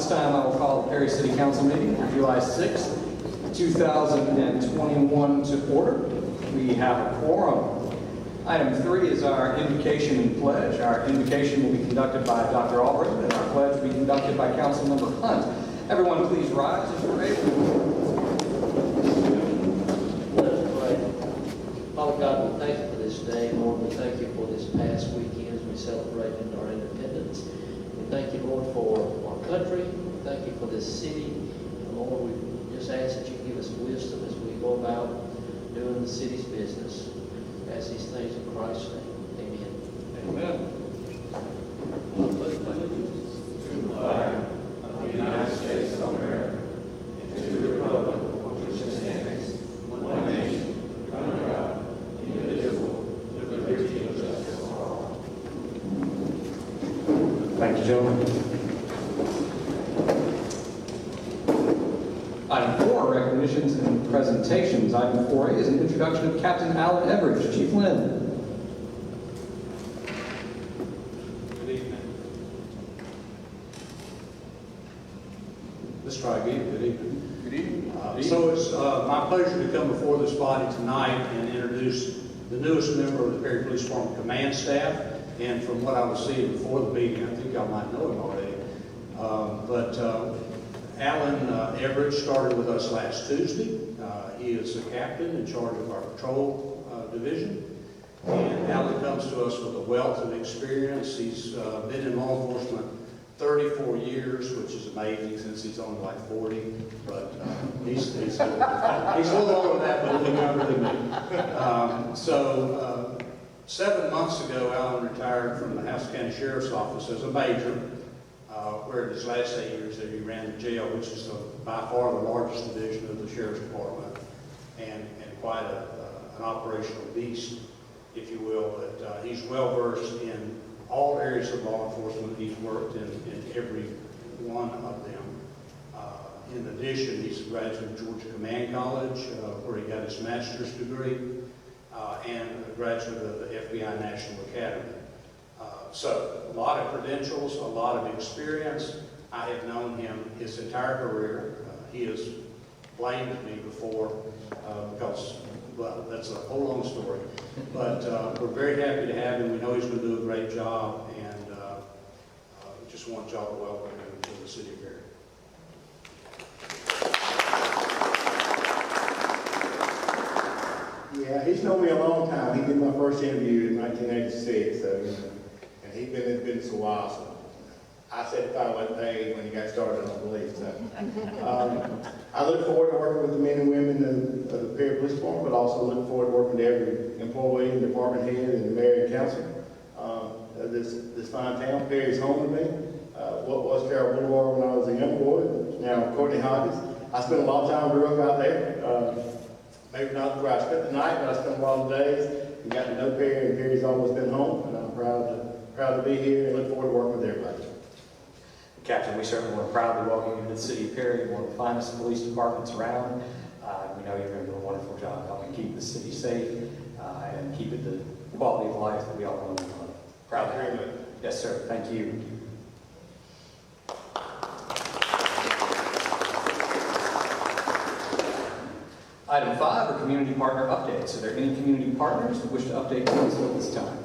this time I will call the Perry City Council meeting for July 6th, 2021 to order. We have a quorum. Item 3 is our invocation and pledge. Our invocation will be conducted by Dr. Albrecht, and our pledge will be conducted by Councilmember Hunt. Everyone please rise as you're able. Father God, we thank you for this day. Lord, we thank you for this past weekend as we celebrated our independence. We thank you, Lord, for our country. We thank you for this city. And Lord, we just ask that you give us wisdom as we go about doing the city's business. We ask these things in Christ's name. Amen. Amen. To the flag of the United States of America and to the republic for which it stands, one nation, under God, indivisible, with liberty and justice for all. Thank you, gentlemen. Item 4, recognitions and presentations. Item 4A is an introduction of Captain Alan Everidge. Chief Lynn. Good evening. Let's try again. Good evening. Good evening. So it's my pleasure to come before this body tonight and introduce the newest member of the Perry Police Department command staff. And from what I was seeing before the meeting, I think y'all might know him already. Alan Everidge started with us last Tuesday. He is the captain in charge of our patrol division. And Alan comes to us with a wealth of experience. He's been in law enforcement 34 years, which is amazing since he's only like 40. But he's a little older than that, but a little younger than me. 7 months ago, Alan retired from the House County Sheriff's Office as a major, where his last 8 years there he ran the jail, which is by far the largest division of the Sheriff's Department, and quite an operational beast, if you will. But he's well versed in all areas of law enforcement. He's worked in every one of them. In addition, he's a graduate of Georgia Command College, where he got his master's degree, and a graduate of the FBI National Academy. So, a lot of credentials, a lot of experience. I have known him his entire career. He has blamed me before because, well, that's a whole long story. But we're very happy to have him. We know he's going to do a great job, and we just want y'all to welcome him to the city of Perry. Yeah, he's known me a long time. He did my first interview in 1986, so, you know, and he's been in business a while, so I said if I wasn't paid when he got started, I don't believe so. I look forward to working with the men and women of the Perry Police Department, but also look forward to working with every employee and department head and the mayor and council. This fine town, Perry's home to me. What was Carroll Boulevard when I was a young boy, now Courtney Hodges. I spent a lot of time grew up out there. Maybe not where I spent the night, but I spent a lot of days and got to know Perry, and Perry's always been home, and I'm proud to be here and look forward to working with everybody. Captain, we certainly want to proudly welcome you to the city of Perry, one of the finest police departments around. We know you're going to do a wonderful job helping keep the city safe and keep it the quality of life that we all want to live. Proud to hear you. Yes, sir. Thank you. Item 5 are community partner updates. Are there any community partners that wish to update council at this time?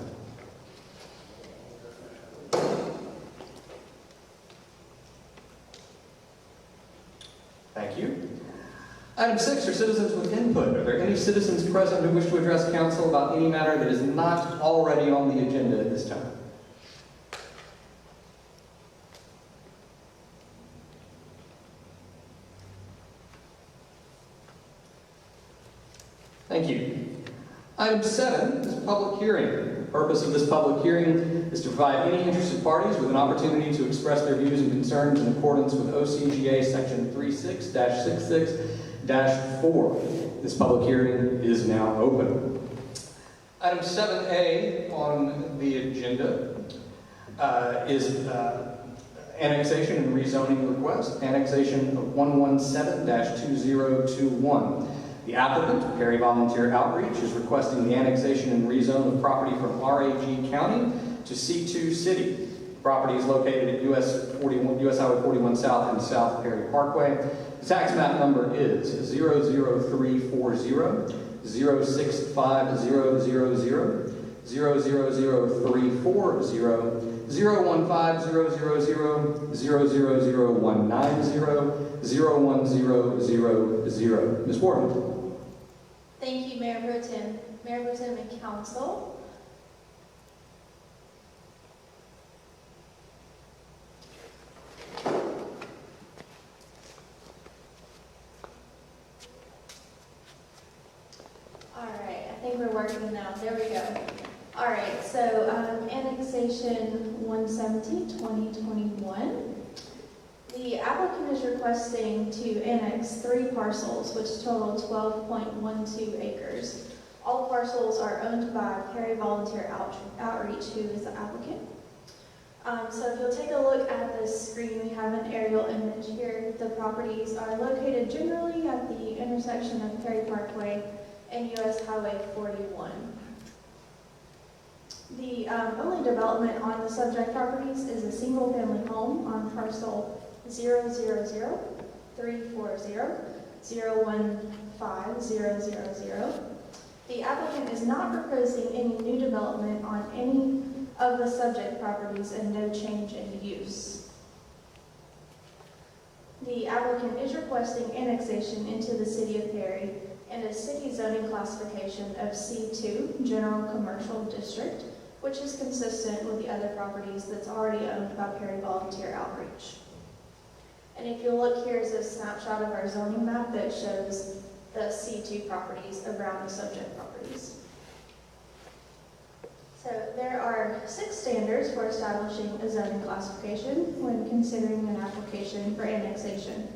Thank you. Item 6 are citizens with input. Are there any citizens present who wish to address council about any matter that is not already on the agenda at this time? Thank you. Item 7 is a public hearing. The purpose of this public hearing is to provide any interested parties with an opportunity to express their views and concerns in accordance with OCGA Section 36-66-4. This public hearing is now open. Item 7A on the agenda is annexation and rezoning request, annexation of 117-2021. The applicant, Perry Volunteer Outreach, is requesting the annexation and rezone of property from RAG County to C2 City. Property is located at US Highway 41 South and South Perry Parkway. The tax map number is 00340 065000 000340 015000 000190 01000. Ms. Warden. Thank you, Mayor Pro Tem. Mayor Pro Tem and Council. All right, I think we're working now. There we go. All right, so Annexation 170-2021. The applicant is requesting to annex 3 parcels, which total 12.12 acres. All parcels are owned by Perry Volunteer Outreach, who is the applicant. So if you'll take a look at this screen, we have an aerial image here. The properties are located generally at the intersection of Perry Parkway and US Highway 41. The only development on the subject properties is a single-family home on parcel 000-340-015-000. The applicant is not proposing any new development on any of the subject properties and no change in use. The applicant is requesting annexation into the City of Perry and a city zoning classification of C2, General Commercial District, which is consistent with the other properties that's already owned by Perry Volunteer Outreach. And if you look, here's a snapshot of our zoning map that shows the C2 properties around the subject properties. So there are 6 standards for establishing a zoning classification when considering an application for annexation.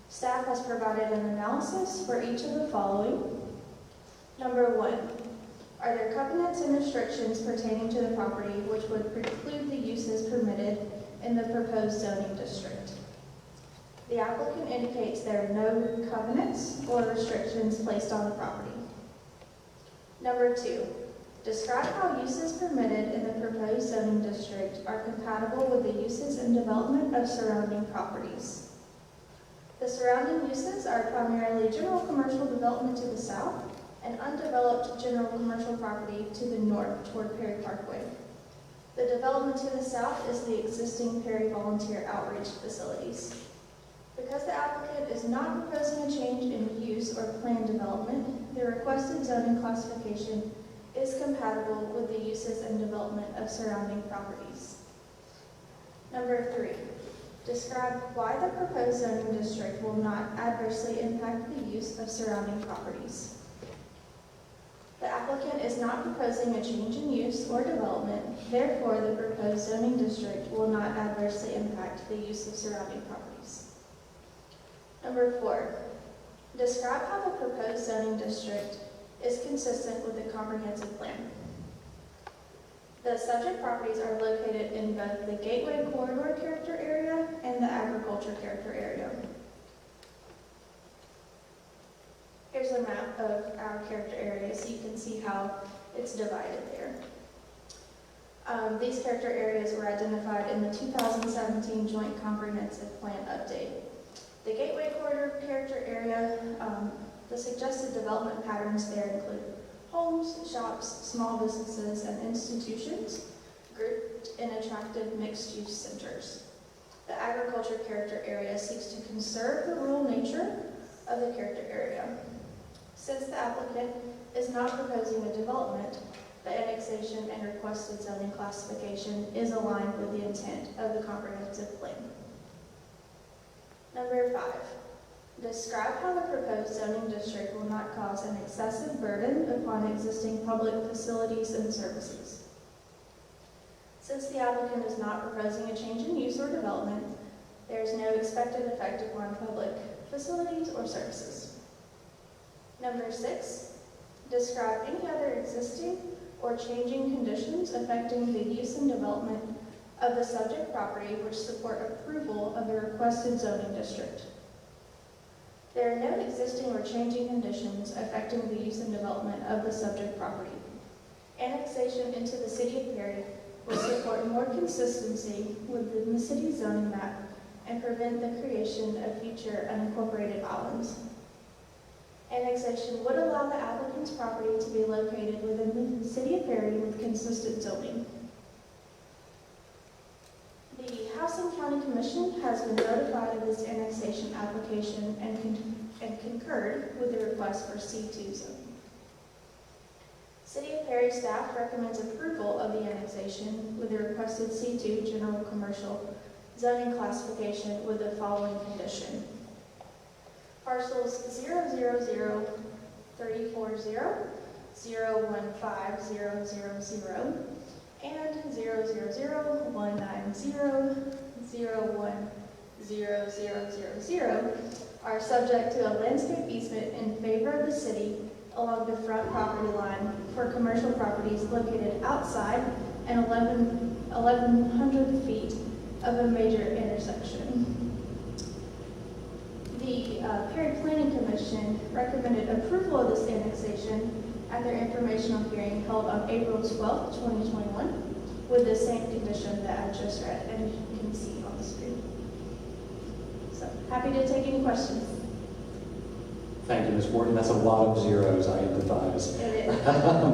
Staff has provided an analysis for each of the following. Number 1, are there covenants and restrictions pertaining to the property which would preclude the uses permitted in the proposed zoning district? The applicant indicates there are no covenants or restrictions placed on the property. Number 2, describe how uses permitted in the proposed zoning district are compatible with the uses and development of surrounding properties. The surrounding uses are primarily general commercial development to the south and undeveloped general commercial property to the north toward Perry Parkway. The development to the south is the existing Perry Volunteer Outreach facilities. Because the applicant is not proposing a change in use or planned development, the requested zoning classification is compatible with the uses and development of surrounding properties. Number 3, describe why the proposed zoning district will not adversely impact the use of surrounding properties. The applicant is not proposing a change in use or development, therefore the proposed zoning district will not adversely impact the use of surrounding properties. Number 4, describe how the proposed zoning district is consistent with the comprehensive plan. The subject properties are located in both the Gateway Corridor Character Area and the Agriculture Character Area. Here's a map of our character area so you can see how it's divided there. These character areas were identified in the 2017 Joint Comprehensive Plan Update. The Gateway Corridor Character Area, the suggested development patterns there include homes, shops, small businesses, and institutions grouped in attractive mixed-use centers. The Agriculture Character Area seeks to conserve the rural nature of the character area. Since the applicant is not proposing a development, the annexation and requested zoning classification is aligned with the intent of the comprehensive plan. Number 5, describe how the proposed zoning district will not cause an excessive burden upon existing public facilities and services. Since the applicant is not proposing a change in use or development, there is no expected effect upon public facilities or services. Number 6, describe any other existing or changing conditions affecting the use and development of the subject property which support approval of the requested zoning district. There are no existing or changing conditions affecting the use and development of the subject property. Annexation into the City of Perry will support ensure more consistency within the city zoning map and prevent the creation of future unincorporated islands. Annexation would allow the applicant's property to be located within the city of Perry with consistent zoning. The House and County Commission has been notified of this annexation application and concurred with the request for C2 zoning. City of Perry staff recommends approval of the annexation with the requested C2 general commercial zoning classification with the following condition. Parcels 000 340 015000 and 000 190 01000 are subject to a landscape easement in favor of the city along the front property line for commercial properties located outside and 1,100 feet of a major intersection. The Perry Planning Commission recommended approval of this annexation at their informational hearing held on April 12, 2021, with the same condition that I just read, and you can see on the screen. So, happy to take any questions. Thank you, Ms. Wharton. That's a lot of zeros, I empathize. It is.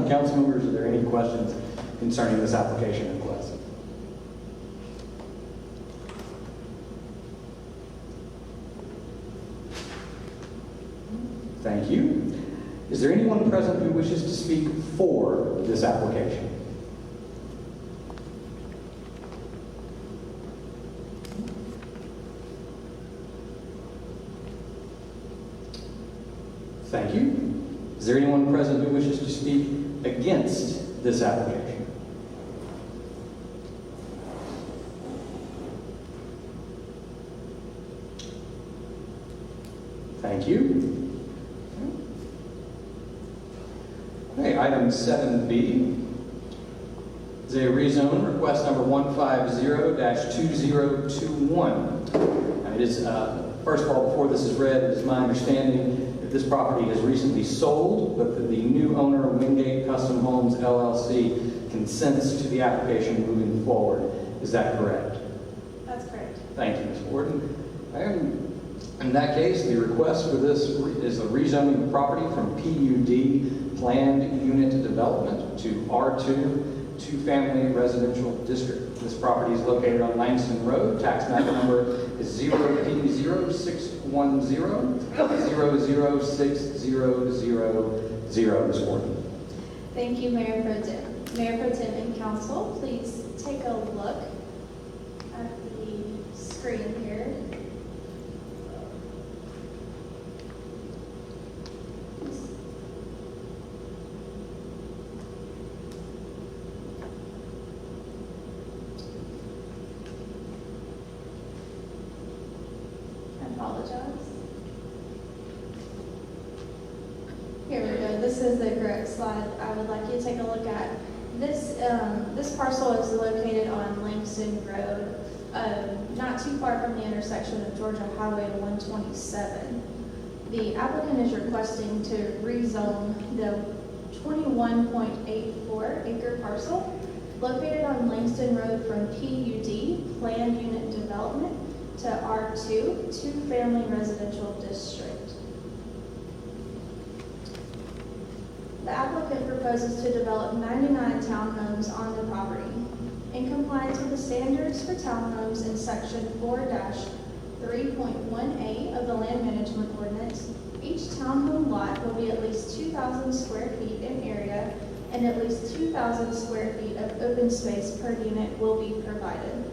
Council members, are there any questions concerning this application request? Thank you. Is there anyone present who wishes to speak for this application? Thank you. Is there anyone present who wishes to speak against this application? Thank you. Okay, item 7B is a rezone request number 150-2021. It is, first of all, before this is read, it is my understanding that this property has recently sold, but that the new owner, Wingate Custom Homes LLC, consents to the application moving forward. Is that correct? That's correct. Thank you, Ms. Warden. In that case, the request for this is a rezoning of property from PUD, Planned Unit Development, to R2, Two-Family Residential District. This property is located on Langston Road. Tax map number is 0P0610-00600. Ms. Warden. Thank you, Mayor Pro Tem. Mayor Pro Tem and Council, please take a look at the screen here. I apologize. Here we go. This is the correct slide I would like you to take a look at. This parcel is located on Langston Road, not too far from the intersection of Georgia Highway 127. The applicant is requesting to rezone the 21.84 acre parcel located on Langston Road from PUD, Planned Unit Development, to R2, Two-Family Residential District. The applicant proposes to develop 99 townhomes on the property. In compliance with the standards for townhomes in section 4-3.1A of the Land Management Ordinance, each townhome lot will be at least 2,000 square feet in area and at least 2,000 square feet of open space per unit will be provided.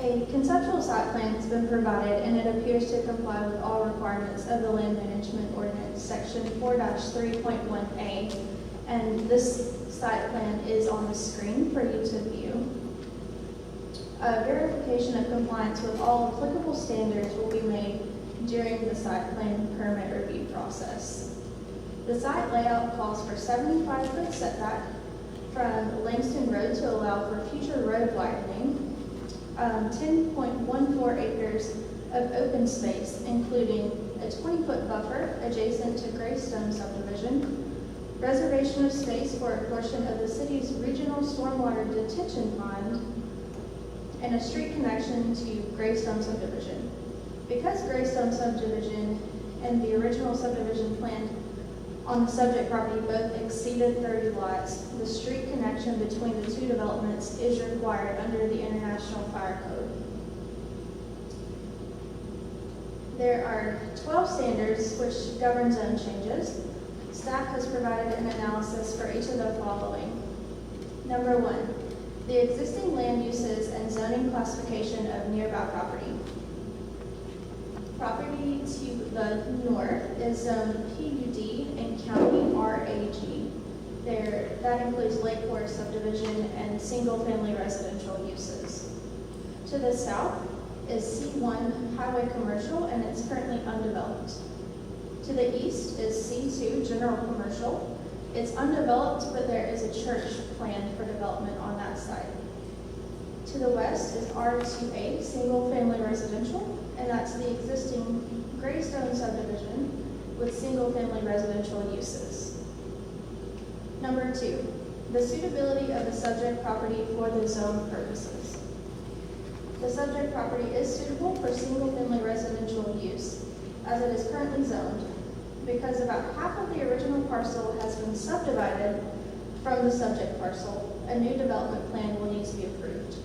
A conceptual site plan has been provided and it appears to comply with all requirements of the Land Management Ordinance, section 4-3.1A, and this site plan is on the screen for you to view. A verification of compliance with all applicable standards will be made during the site plan permit review process. The site layout calls for 75-foot setback from Langston Road to allow for future road widening, 10.14 acres of open space, including a 20-foot buffer adjacent to Greystone subdivision, reservation of space for a portion of the city's regional stormwater detention pond, and a street connection to Greystone subdivision. Because Greystone subdivision and the original subdivision plan on the subject property both exceeded 30 lots, the street connection between the two developments is required under the International Fire Code. There are 12 standards which govern zone changes. Staff has provided an analysis for each of the following. Number 1, the existing land uses and zoning classification of nearby property. Property to the north is zoned PUD and county RAG. That includes Lake Forest subdivision and single-family residential uses. To the south is C1 highway commercial, and it's currently undeveloped. To the east is C2 general commercial. It's undeveloped, but there is a church planned for development on that site. To the west is R2A single-family residential, and that's the existing Greystone subdivision with single-family residential uses. Number 2, the suitability of the subject property for the zone purposes. The subject property is suitable for single-family residential use, as it is currently zoned, because about half of the original parcel has been subdivided from the subject parcel. A new development plan will need to be approved.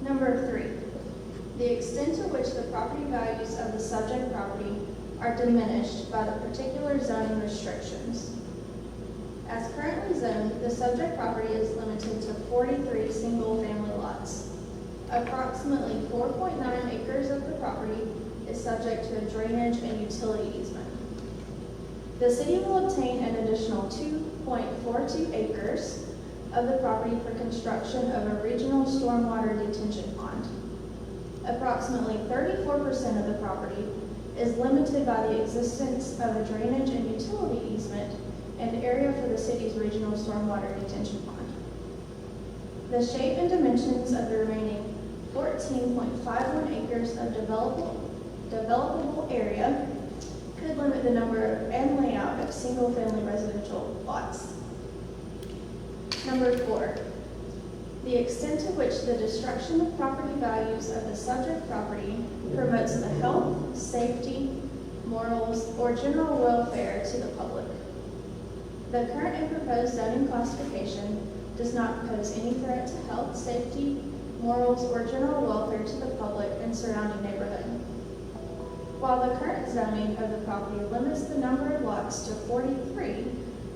Number 3, the extent to which the property values of the subject property are diminished by the particular zoning restrictions. As currently zoned, the subject property is limited to 43 single-family lots. Approximately 4.9 acres of the property is subject to a drainage and utility easement. The city will obtain an additional 2.42 acres of the property for construction of a regional stormwater detention pond. Approximately 34% of the property is limited by the existence of a drainage and utility easement and area for the city's regional stormwater detention pond. The shape and dimensions of the remaining 14.51 acres of developable area could limit the number and layout of single-family residential lots. Number 4, the extent to which the destruction of property values of the subject property promotes the health, safety, morals, or general welfare to the public. The current and proposed zoning classification does not pose any threat to health, safety, morals, or general welfare to the public and surrounding neighborhood. While the current zoning of the property limits the number of lots to 43,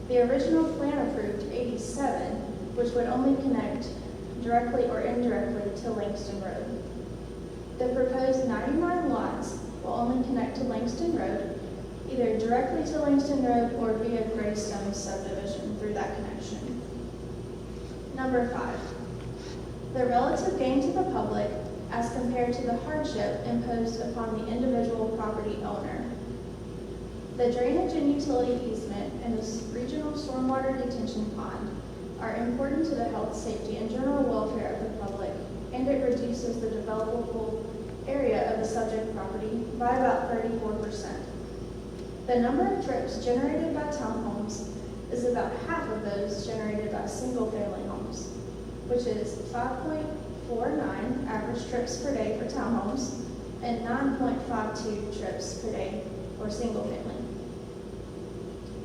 the original plan approved 87, which would only connect directly or indirectly to Langston Road. The proposed 99 lots will only connect to Langston Road, either directly to Langston Road or via Greystone subdivision through that connection. Number 5, the relative gain to the public as compared to the hardship imposed upon the individual property owner. The drainage and utility easement and the regional stormwater detention pond are important to the health, safety, and general welfare of the public, and it reduces the developable area of the subject property by about 34%. The number of trips generated by townhomes is about half of those generated by single-family homes, which is 5.49 average trips per day for townhomes and 9.52 trips per day for single-family.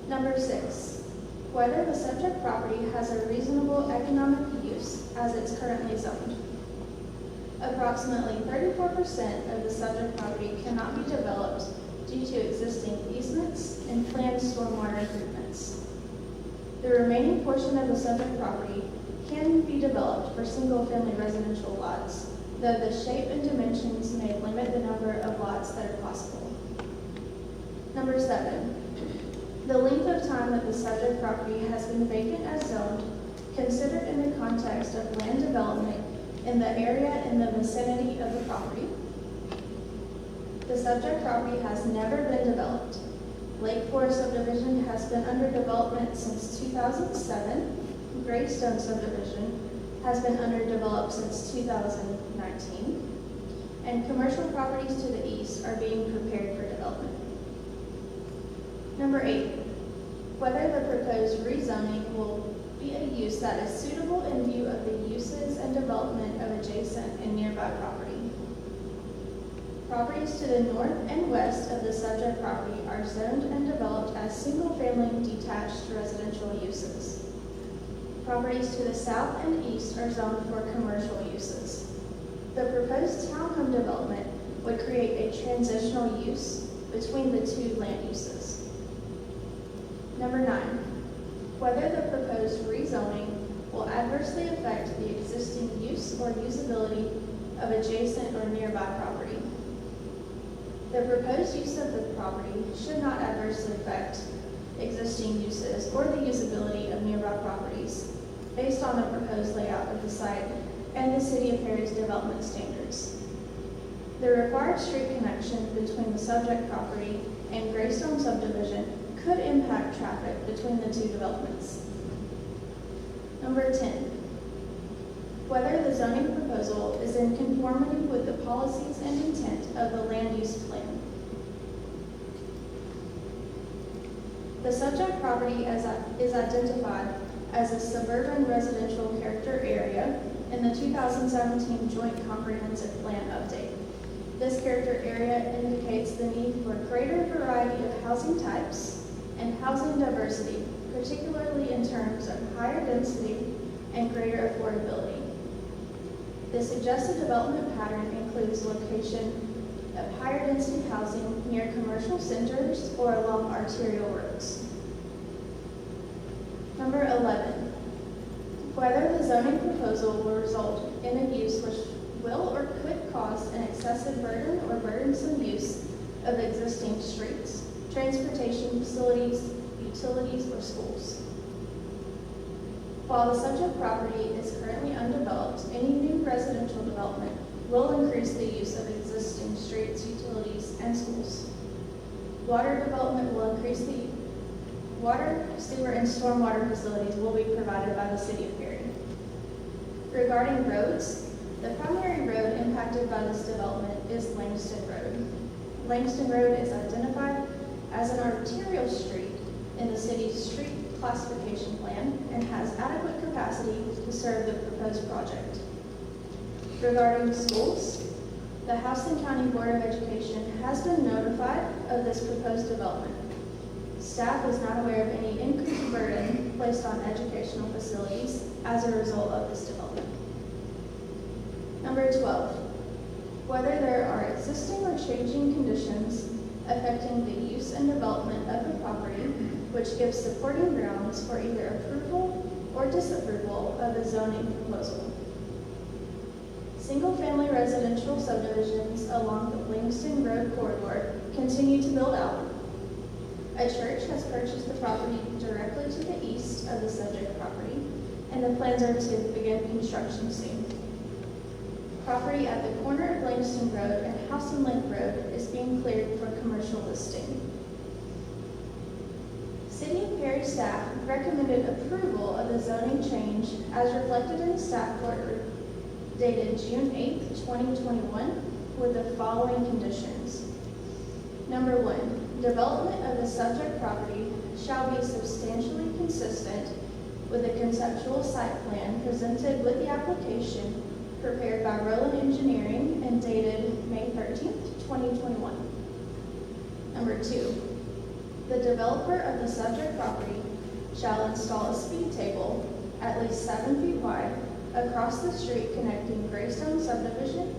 Number 6, whether the subject property has a reasonable economic use as it's currently zoned. Approximately 34% of the subject property cannot be developed due to existing easements and planned stormwater improvements. The remaining portion of the subject property can be developed for single-family residential lots, though the shape and dimensions may limit the number of lots that are possible. Number 7, the length of time that the subject property has been vacant as zoned, considered in the context of land development in the area in the vicinity of the property. The subject property has never been developed. Lake Forest subdivision has been under development since 2007, Greystone subdivision has been underdeveloped since 2019, and commercial properties to the east are being prepared for development. Number 8, whether the proposed rezoning will be a use that is suitable in view of the uses and development of adjacent and nearby property. Properties to the north and west of the subject property are zoned and developed as single-family detached residential uses. Properties to the south and east are zoned for commercial uses. The proposed townhome development would create a transitional use between the two land uses. Number 9, whether the proposed rezoning will adversely affect the existing use or usability of adjacent or nearby property. The proposed use of the property should not adversely affect existing uses or the usability of nearby properties based on the proposed layout of the site and the City of Perry's development standards. The required street connection between the subject property and Greystone subdivision could impact traffic between the two developments. Number 10, whether the zoning proposal is in conformity with the policies and intent of the land use plan. The subject property is identified as a suburban residential character area in the 2017 Joint Comprehensive Plan update. This character area indicates the need for greater variety of housing types and housing diversity, particularly in terms of higher density and greater affordability. The suggested development pattern includes location of higher density housing near commercial centers or along arterial roads. Number 11, whether the zoning proposal will result in a use which will or could cause an excessive burden or burdensome use of existing streets, transportation facilities, utilities, or schools. While the subject property is currently undeveloped, any new residential development will increase the use of existing streets, utilities, and schools. Water development will increase the water, sewer, and stormwater facilities will be provided by the City of Perry. Regarding roads, the primary road impacted by this development is Langston Road. Langston Road is identified as an arterial street in the city's street classification plan and has adequate capacity to serve the proposed project. Regarding schools, the Houston County Board of Education has been notified of this proposed development. Staff is not aware of any increased burden placed on educational facilities as a result of this development. Number 12, whether there are existing or changing conditions affecting the use and development of the property which gives supporting grounds for either approval or disapproval of the zoning proposal. Single-family residential subdivisions along the Langston Road corridor continue to build out. A church has purchased the property directly to the east of the subject property, and the plans are to begin construction soon. Property at the corner of Langston Road and Houston Link Road is being cleared for commercial listing. City of Perry staff recommended approval of the zoning change as reflected in the staff report dated June 8, 2021, with the following conditions. Number 1, development of the subject property shall be substantially consistent with the conceptual site plan presented with the application prepared by Roland Engineering and dated May 13, 2021. Number 2, the developer of the subject property shall install a speed table at least 7 feet wide across the street connecting Greystone subdivision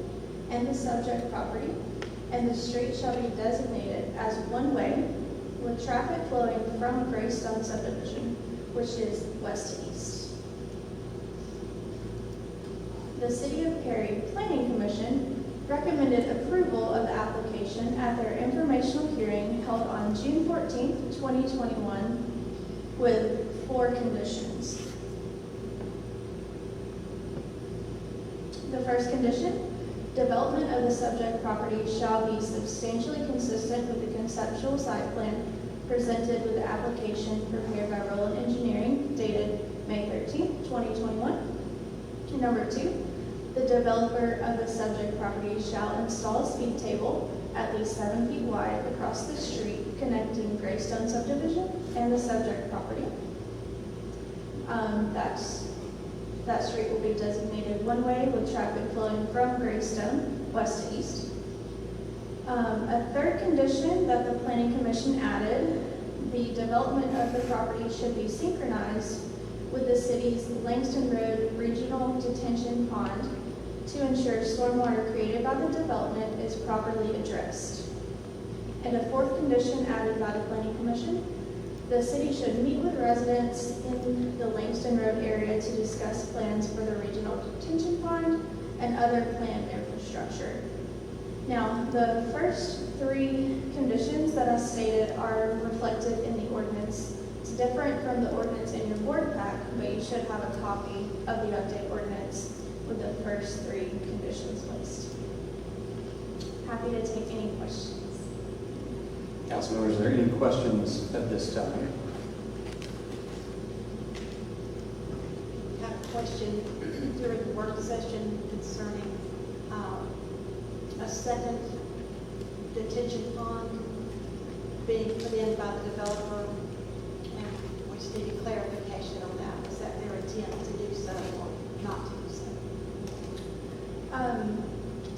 and the subject property, and the street shall be designated as one-way with traffic flowing from Greystone subdivision, which is west to east. The City of Perry Planning Commission recommended approval of the application at their informational hearing held on June 14, 2021, with 4 conditions. The first condition, development of the subject property shall be substantially consistent with the conceptual site plan presented with the application prepared by Roland Engineering dated May 13th, 2021. And number 2, the developer of the subject property shall install a speed table at least 7 feet wide across the street connecting Greystone subdivision and the subject property. That street will be designated one-way with traffic flowing from Greystone west to east. A third condition that the Planning Commission added, the development of the property should be synchronized with the city's Langston Road Regional Detention Pond to ensure stormwater created by the development is properly addressed. And a fourth condition added by the Planning Commission, the city should meet with residents in the Langston Road area to discuss plans for the Regional Detention Pond and other planned infrastructure. Now, the first 3 conditions that I stated are reflected in the ordinance. It's different from the ordinance in your board pack, but you should have a copy of the update ordinance with the first 3 conditions list. Happy to take any questions. Council members, are there any questions at this time? I have a question during the work session concerning a second detention pond being put in by the developer, and we just needed clarification on that. Was that their intent to do so or not to do so?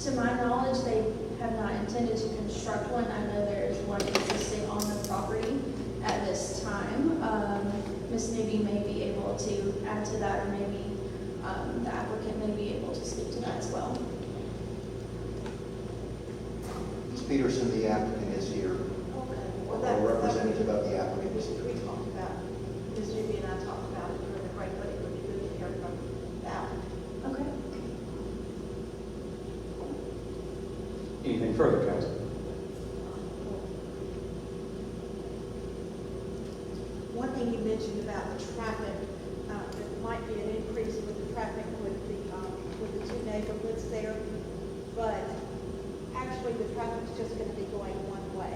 To my knowledge, they have not intended to construct one. I know there is one existing on the property at this time. Ms. Newby may be able to add to that, or maybe the applicant may be able to speak to that as well. Ms. Peterson, the applicant, is here. Okay. Or Well, a representative of the applicant is here. we talked about, Ms. Newby and I talked about it during the break, but it would be good to hear from the applicant. Okay. Anything further, Council? One thing you mentioned about the traffic, there might be an increase with the traffic with the 2 neighborhoods there, but actually the traffic's just going to be going one way,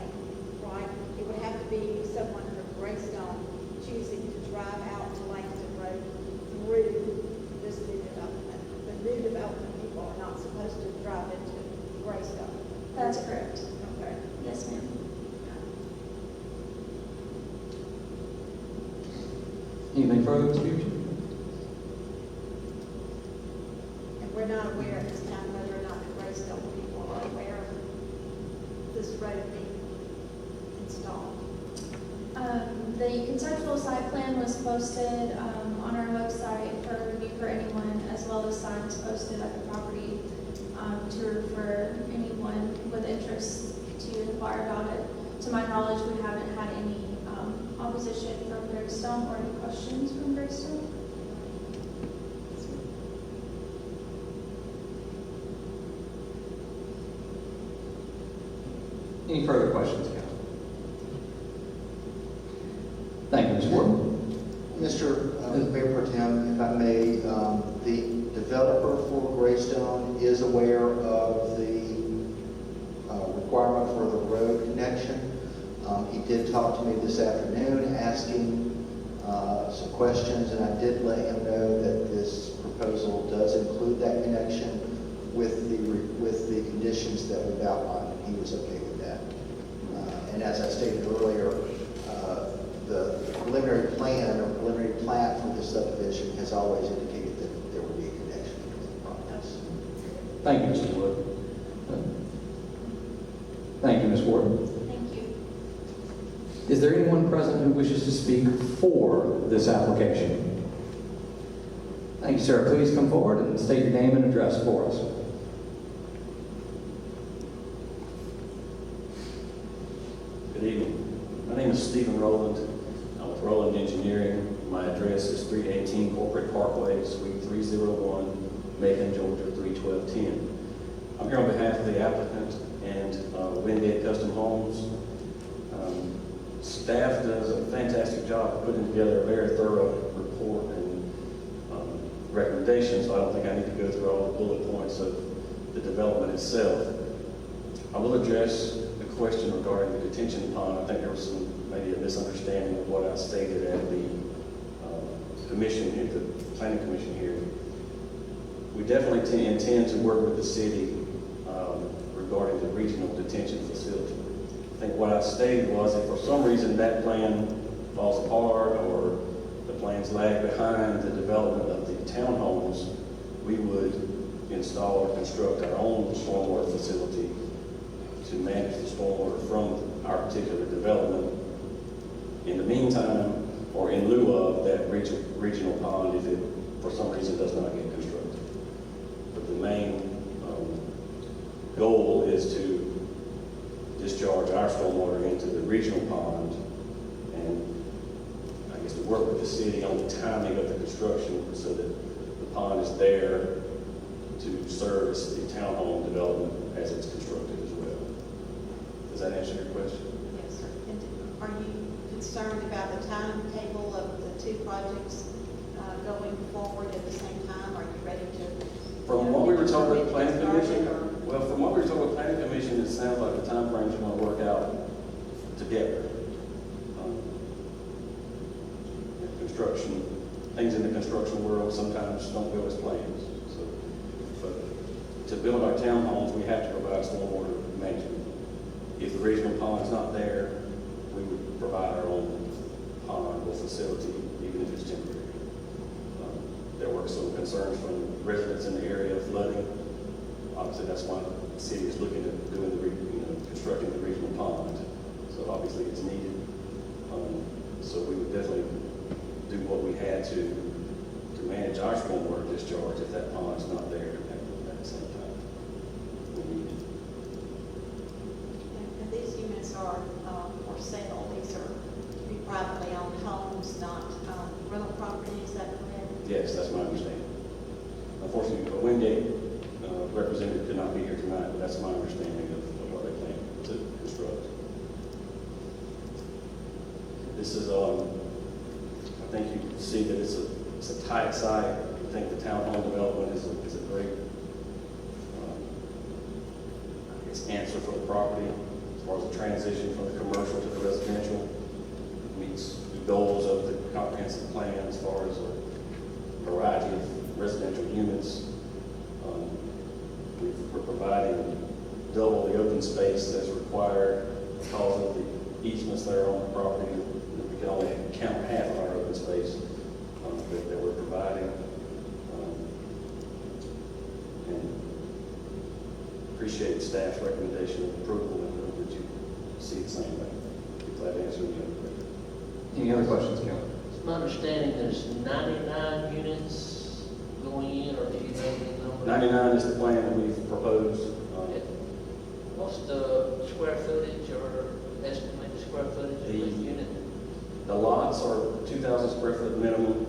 right? It would have to be someone from Greystone choosing to drive out to Langston Road through this new development. The new development people are not supposed to drive into Greystone. That's correct. Okay. Yes, ma'am. Anything further, Ms. Peterson? And we're not aware at this time whether or not the Greystone people are aware of this road being installed. The conceptual site plan was posted on our website for review for anyone, as well as signs posted at the property to refer anyone with interest to inquire about it. To my knowledge, we haven't had any opposition from Greystone or any questions from Greystone. Any further questions, Council? Thank you, Ms. Ward. Mr. Mayor Pro Tem, if I may, the developer for Greystone is aware of the requirement for the road connection. He did talk to me this afternoon asking some questions, and I did let him know that this proposal does include that connection with the conditions that we've outlined, and he was okay with that. And as I stated earlier, the preliminary plan or preliminary plat for this subdivision has always indicated that there would be a connection with the properties. Thank you, Mr. Wood. Thank you, Ms. Ward. Thank you. Is there anyone present who wishes to speak for this application? Thank you, sir. Please come forward and state your name and address for us. Good evening. My name is Stephen Rowland. I'm with Rowland Engineering. My address is 318 Corporate Parkway, Suite 301, Macon, Georgia 31210. I'm here on behalf of the applicant and Wingate Custom Homes. Staff does a fantastic job of putting together a very thorough report and recommendations, so I don't think I need to go through all the bullet points of the development itself. I will address the question regarding the detention pond. I think there was maybe a misunderstanding of what I stated at the commission, at the planning commission here, we definitely intend to work with the city regarding the regional detention facility. I think what I stated was if for some reason that plan falls apart or the plans lag behind the development of the townhomes, we would install or construct our own stormwater facility to manage the stormwater from our particular development. In the meantime, or in lieu of that regional pond, if it for some reason does not get constructed. But the main goal is to discharge our stormwater into the regional pond, and I guess to work with the city on the timing of the construction so that the pond is there to service the townhome development as it's constructed as well. Does that answer your question? Yes, sir. And are you concerned about the timetable of the two projects going forward at the same time? Are you ready to? From what we were told with the planning commission, well, from what we were told with the planning commission, it sounds like the time frames are going to work out together. Construction, things in the construction world sometimes don't go as planned. So, but to build our townhomes, we have to provide stormwater management. If the regional pond is not there, we would provide our own pond or facility, even if it's temporary. There were some concerns from residents in the area of flooding. Obviously, that's why the city is looking at doing constructing the regional pond. So obviously, it's needed. So we would definitely do what we had to manage our stormwater discharge if that pond's not there at the same time. We need it. And these units are for sale. These are to be privately owned homes, not rental property. Is that correct? Yes, that's my understanding. Unfortunately, the Wingate representative could not be here tonight, but that's my understanding of what they plan to construct. This is, I think you can see that it's a tight site. I think the townhome development is a great I guess answer for the property as far as the transition from the commercial to the residential. It meets the goals of the comprehensive plan as far as a variety of residential units. We're providing double the open space that's required because of the easements that are on the property. We can only count half of our open space that we're providing. And appreciate staff's recommendation of approval and hope that you see the same way. Be glad to answer any other questions. Any other questions, Kelly? It's my understanding there's 99 units going in, or do you know the number? 99 is the plan that we've proposed. What's the square footage or estimated square footage of each unit? The lots are 2,000 square foot minimum,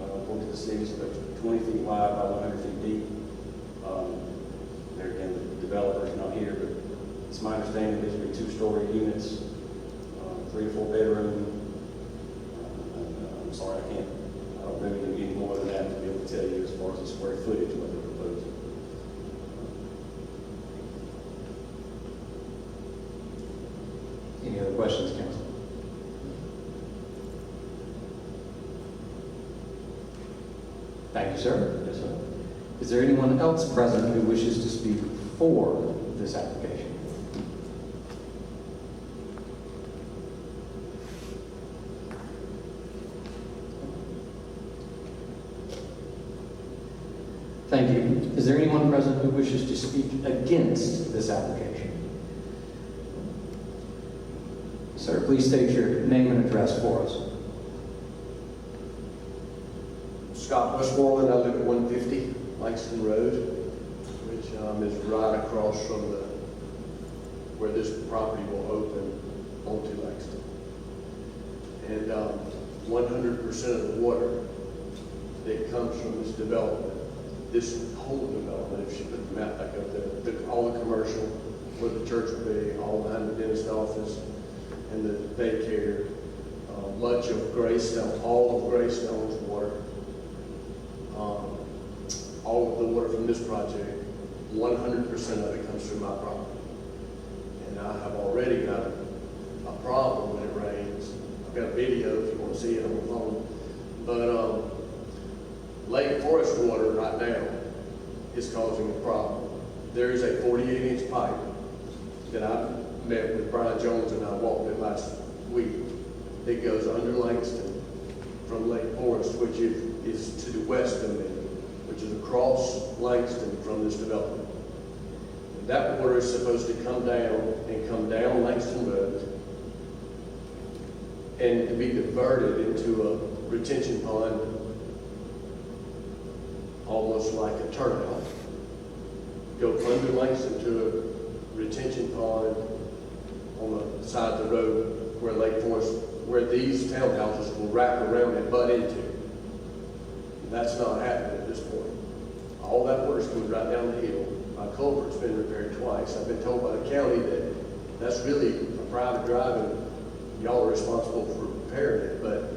according to the city, so they're 20 feet wide by 100 feet deep. There again, the developer's not here, but it's my understanding these will be 2-story units, 3 to 4 bedroom. I'm sorry, I don't know any more than that to be able to tell you as far as the square footage what they're proposing. Any other questions, council? Thank you, sir. Yes, sir. Is there anyone else present who wishes to speak for this application? Thank you. Is there anyone present who wishes to speak against this application? Sir, please state your name and address for us. Scott Westmoreland. I live at 150 Langston Road, which is right across from where this property will open onto Langston. And 100% of the water that comes from this development, this whole development, if you put the map back up there, all the commercial, where the church will be, all behind the dentist office, and the daycare, much of Greystone, all of Greystone's water, all of the water from this project, 100% of it comes through my property. And I have already got a problem when it rains. I've got a video if you want to see it on the phone. But Lake Forest water right now is causing a problem. There is a 48-inch pipe that I met with Brian Jones and I walked it last week. It goes under Langston from Lake Forest, which is to the west of me, which is across Langston from this development. And that water is supposed to come down Langston Road and to be diverted into a retention pond, almost like a turnout. Go under Langston to a retention pond on the side of the road where Lake Forest, where these townhouses will wrap around and butt into. And that's not happening at this point. All that water's coming right down the hill. My culvert's been repaired twice. I've been told by the county that that's really a private drive and y'all are responsible for repairing it. But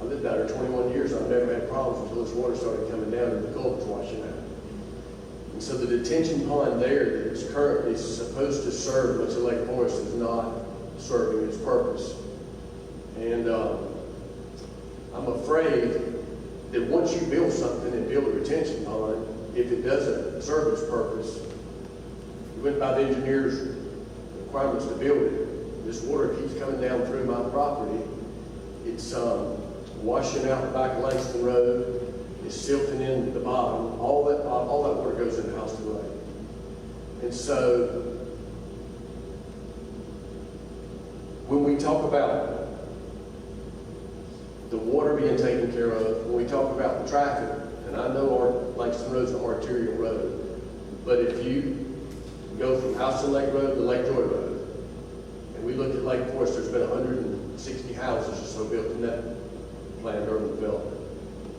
I lived out here 21 years. I've never had problems until this water started coming down and the culvert's washing out. And so the detention pond there that is currently supposed to serve much of Lake Forest is not serving its purpose. And I'm afraid that once you build something and build a retention pond, if it doesn't serve its purpose, you went by the engineer's requirements to build it, this water keeps coming down through my property. It's washing out the back of Langston Road, it's silting in the bottom, all that water goes in the house to lake. And so, when we talk about the water being taken care of, when we talk about the traffic, and I know Langston Road's an arterial road, but if you go from House and Lake Road to Lake Joy Road, and we look at Lake Forest, there's been 160 houses or so built in that planned urban development.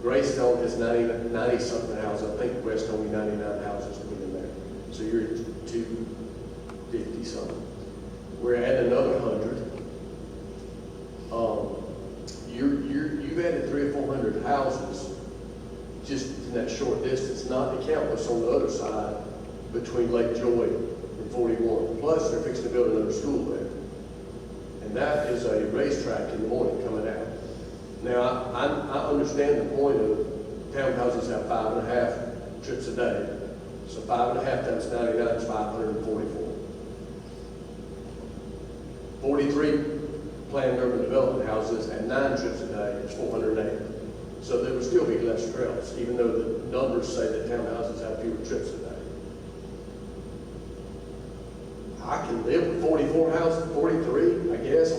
Greystone has 90-something houses. I think West only 99 houses put in there. So you're at 250-something. We're adding another 100. You've added 300 or 400 houses just in that short distance, not to count what's on the other side between Lake Joy and 41. Plus, they're fixing to build another school there. And that is a racetrack in the morning coming out. Now, I understand the point of townhouses have 5.5 trips a day. So 5.5 times 99 is 544. 43 planned urban development houses at 9 trips a day is 480. So there would still be less trips, even though the numbers say that townhouses have fewer trips a day. I can live with 44 houses, 43, I guess.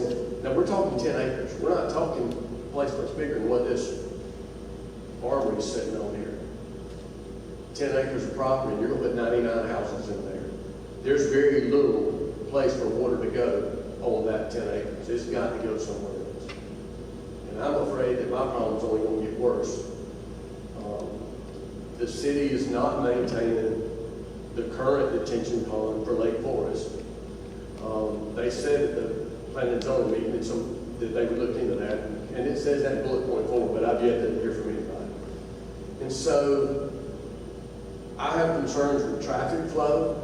Now we're talking 10 acres. We're not talking a place much bigger than what this farm is sitting on here. 10 acres of property, and you're going to put 99 houses in there. There's very little place for water to go on that 10 acres. It's got to go somewhere else. And I'm afraid that my problem's only going to get worse. The city is not maintaining the current detention pond for Lake Forest. They said at the planning and zoning meeting that they would look into that, and it says that in bullet point 4, but I've yet to hear from anybody. And so I have concerns with traffic flow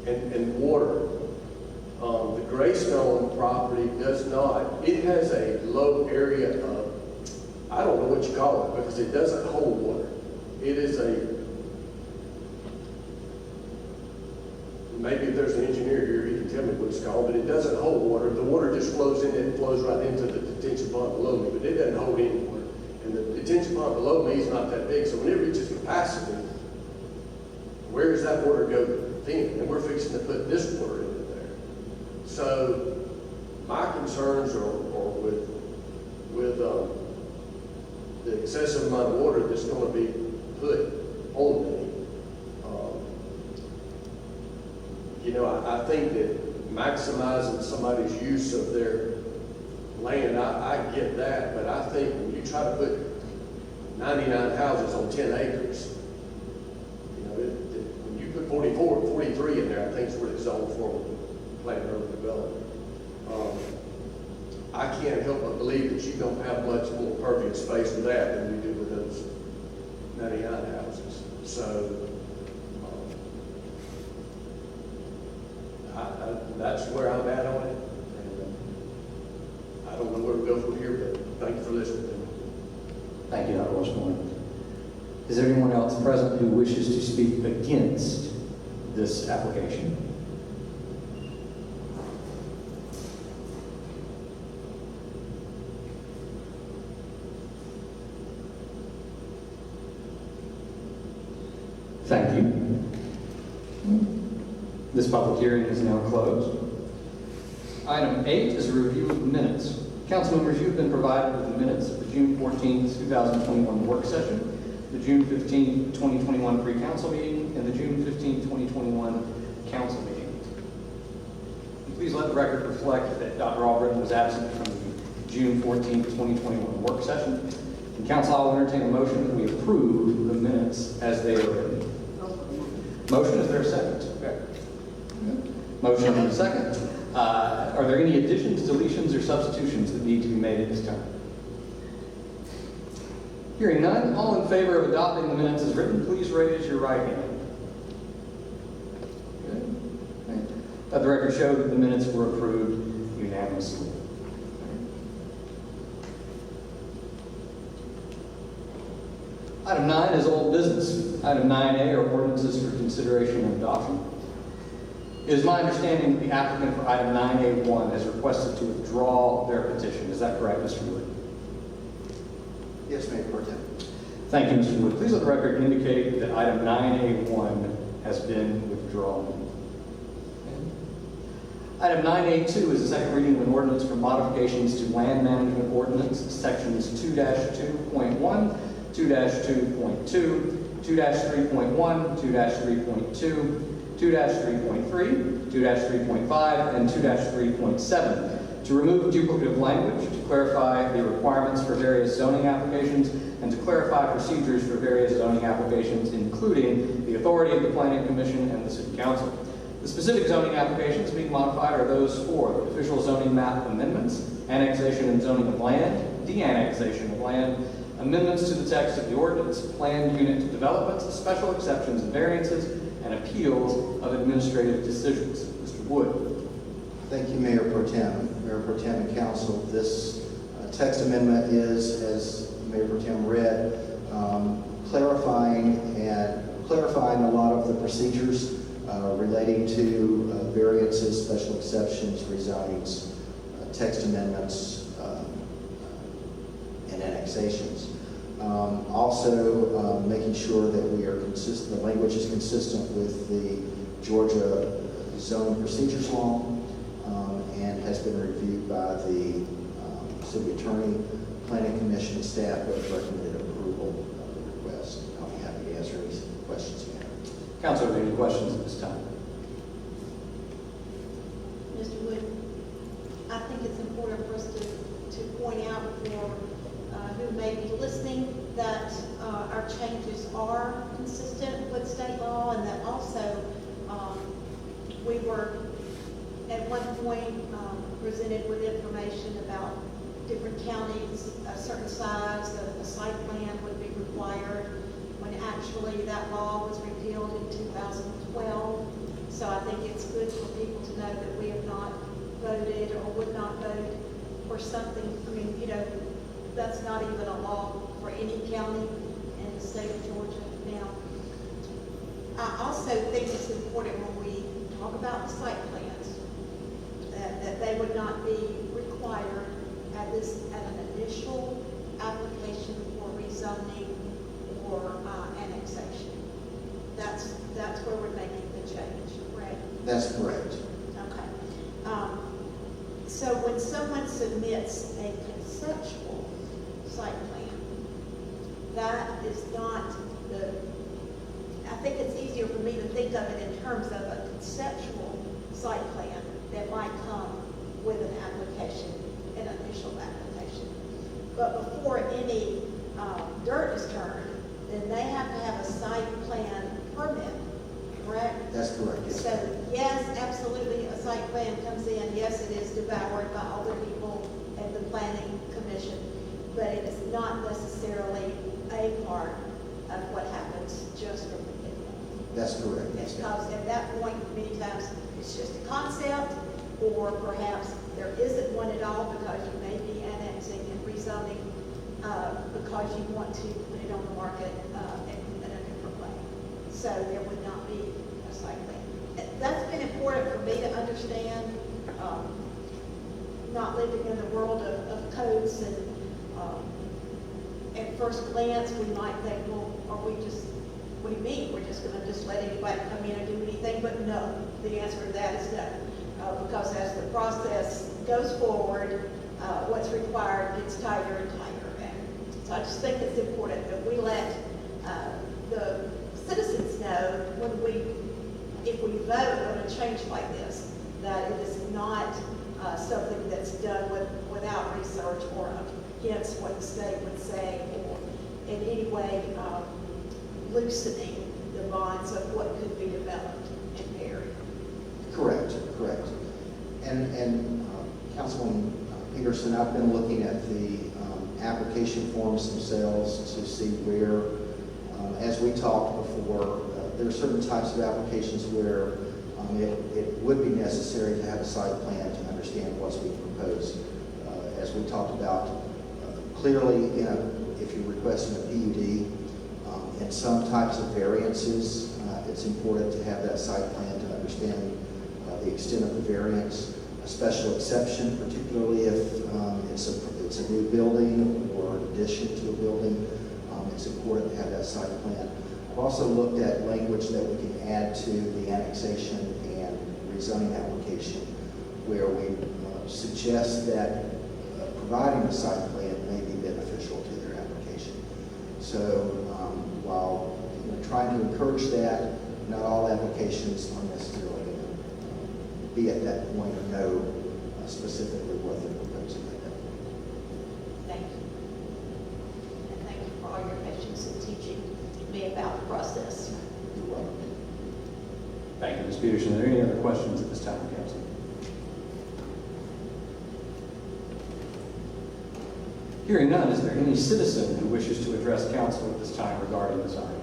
and water. The Greystone property does not, it has a low area of, I don't know what you call it, because it doesn't hold water. It is maybe if there's an engineer here, he can tell me what it's called, but it doesn't hold water. The water just flows in, it flows right into the detention pond below me, but it doesn't hold any water. And the detention pond below me is not that big, so when it reaches capacity, where does that water go then? And we're fixing to put this water into there. So my concerns are with the excessive amount of water that's going to be put on me. I think that maximizing somebody's use of their land, I get that, but I think when you try to put 99 houses on 10 acres, when you put 43 in there, I think is what it's zoned for planned urban development. I can't help but believe that you don't have much more pervious space with that than you do with those 99 houses. So that's where I'm at on it. And I don't know where to go from here, but thank you for listening to me. Thank you, Dr. Westmoreland. Is there anyone else present who wishes to speak against this application? Thank you. This public hearing is now closed. Item 8 is a review of the minutes. Council members, you've been provided with the minutes of the June 14th, 2021 work session, the June 15th, 2021 pre-council meeting, and the June 15th, 2021 council meeting. Please let the record reflect that Dr. Albritton was absent from the June 14th, 2021 work session. And council, I will entertain a motion that we approve the minutes as they are written. Motion, is there a second? Motion and a second. Are there any additions, deletions, or substitutions that need to be made at this time? Hearing none, all in favor of adopting the minutes as written, please raise your right hand. Good. Let the record show that the minutes were approved unanimously. Item 9 is old business. Item 9A are ordinances for consideration and adoption. It is my understanding that the applicant for item 9A1 has requested to withdraw their petition. Is that correct, Mr. Wood? Yes, Mayor Pro Tem. Thank you, Mr. Wood. Please let the record indicate that item 9A1 has been withdrawn. Item 9A2 is a second reading of an ordinance for modifications to Land Management Ordinance, sections 2-2.1, 2-2.2, 2-3.1, 2-3.2, 2-3.3, 2-3.5, and 2-3.7 to remove duplicative language, to clarify the requirements for various zoning applications, and to clarify procedures for various zoning applications, including the authority of the Planning Commission and the City Council. The specific zoning applications being modified are those for official zoning map amendments, annexation and zoning of land, de-annexation of land, amendments to the text of the ordinance, planned unit developments, special exceptions and variances, and appeals of administrative decisions. Mr. Wood. Thank you, Mayor Pro Tem. Mayor Pro Tem and Council, this text amendment is, as Mayor Pro Tem read, clarifying a lot of the procedures relating to variances, special exceptions, rezonings, text amendments, and annexations. Also, making sure that we are consistent, the language is consistent with the Georgia zoning procedures law, and has been reviewed by the city attorney, planning commission, and staff both recommended approval of the request. I'll be happy to answer any questions you have. Council, are there any questions at this time? Mr. Wood, I think it's important for us to point out for who may be listening that our changes are consistent with state law, and that also we were at one point presented with information about different counties, a certain size, a site plan would be required, when actually that law was repealed in 2012. So I think it's good for people to know that we have not voted or would not vote for something. I mean, you know, that's not even a law for any county in the state of Georgia now. I also think it's important when we talk about the site plans that they would not be required at an initial application for rezoning or annexation. That's where we're making the change, right? That's correct. Okay. So when someone submits a conceptual site plan, that is not I think it's easier for me to think of it in terms of a conceptual site plan that might come with an application, an initial application. But before any dirt is turned, then they have to have a site plan permit, correct? That's correct, yes. So yes, absolutely, a site plan comes in. Yes, it is devoured by all the people at the planning commission, but it is not necessarily a part of what happens just from the beginning. That's correct. Yes, Because at that point, many times, it's just a concept, or perhaps there isn't one at all because you may be annexing and rezoning because you want to put it on the market in a different way. So there would not be a site plan. That's been important for me to understand, not living in the world of codes and at first glance we might think, well, are we just, what do you mean? We're just going to just let anybody come in and do anything? But no, the answer to that is no. Because as the process goes forward, what's required gets tighter and tighter. And so I just think it's important that we let the citizens know if we vote on a change like this, that it is not something that's done without research or against what the state would say, or in any way loosening the bonds of what could be developed in Perry. Correct. And Councilwoman Peterson, I've been looking at the application forms themselves to see where, as we talked before, there are certain types of applications where it would be necessary to have a site plan to understand what's being proposed. As we talked about, clearly, if you're requesting a PUD, in some types of variances, it's important to have that site plan to understand the extent of the variance. A special exception, particularly if it's a new building or addition to a building, it's important to have that site plan. I've also looked at language that we can add to the annexation and rezoning application, where we suggest that providing a site plan may be beneficial to their application. So while trying to encourage that, not all applications are necessarily going to be at that point or know specifically what they're proposing right now. Thank you. And thank you for all your patience in teaching me about the process. You're welcome. Thank you, Ms. Peterson. Are there any other questions at this time, Council? Hearing none, is there any citizen who wishes to address council at this time regarding this item?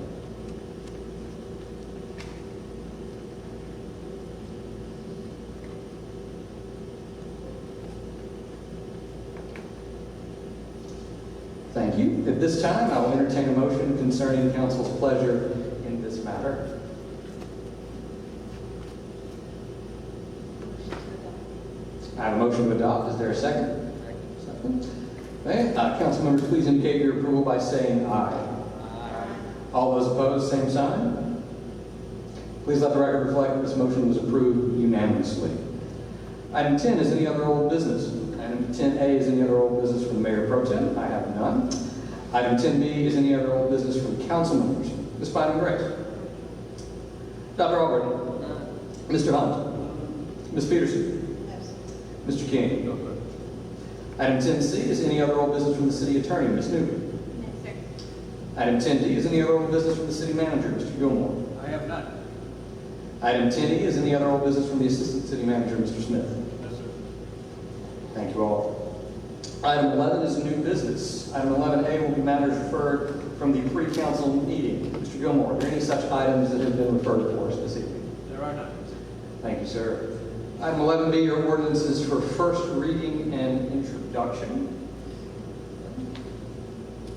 Thank you. At this time, I will entertain a motion concerning council's pleasure in this matter. I have a motion to adopt. Is there a second? Second. Okay. Council members, please indicate your approval by saying aye. Aye. All those opposed, same sign. Please let the record reflect that this motion was approved unanimously. Item 10 is any other old business. Item 10A is any other old business from the Mayor Pro Tem. I have none. Item 10B is any other old business from council members. Ms. Bynum Grace. Dr. Albright. None. Mr. Hunt. Ms. Peterson. Yes. Mr. King. No. Item 10C is any other old business from the City Attorney. Ms. Newby. Yes, sir. Item 10D is any other old business from the City Manager. Mr. Gilmore. I have none. Item 10E is any other old business from the Assistant City Manager. Mr. Smith. Yes, sir. Thank you all. Item 11 is new business. Item 11A will be matters referred from the pre-council meeting. Mr. Gilmore, are there any such items that have been referred for us this evening? There are none. Thank you, sir. Item 11B are ordinances for first reading and introduction.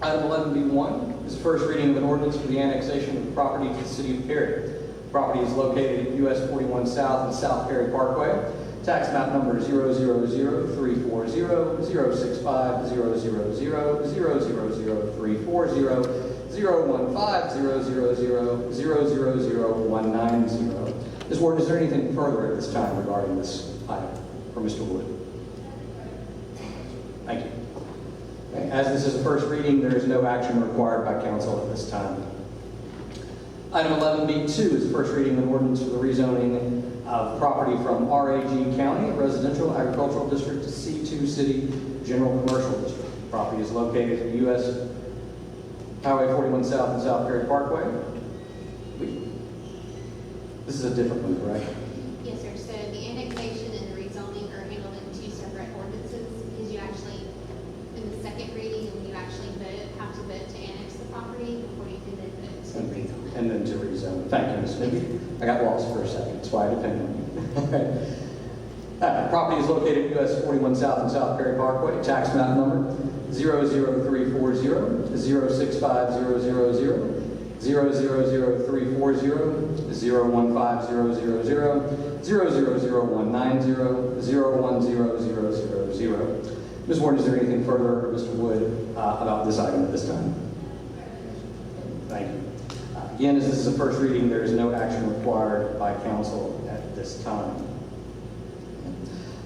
Item 11B1 is first reading of an ordinance for the annexation of property to the City of Perry. The property is located at US 41 South and South Perry Parkway. Tax map number 000-340-065-000-000-000-000-190. Ms. Ward, is there anything further at this time regarding this item for Mr. Wood? Thank you. Okay, as this is a first reading, there is no action required by council at this time. Item 11B2 is first reading of an ordinance for the rezoning of property from RAG County Residential Agricultural District to C2 City General Commercial District. The property is located at US Highway 41 South and South Perry Parkway. This is a different one, correct? Yes, sir. So the annexation and the rezoning are handled in two separate ordinances, because you actually, in the second reading, you actually have to vote to annex the property before you can then vote to rezone it. And then to rezone. Thank you, Ms. Newby. I got lost for a second. That's why I depend on you. The property is located at US 41 South and South Perry Parkway. Tax map number 00340, 065000, 000340, 015000, 000190, 010000. Ms. Warren, is there anything further, Mr. Wood, about this item at this time? Thank you. Again, as this is a first reading, there is no action required by council at this time.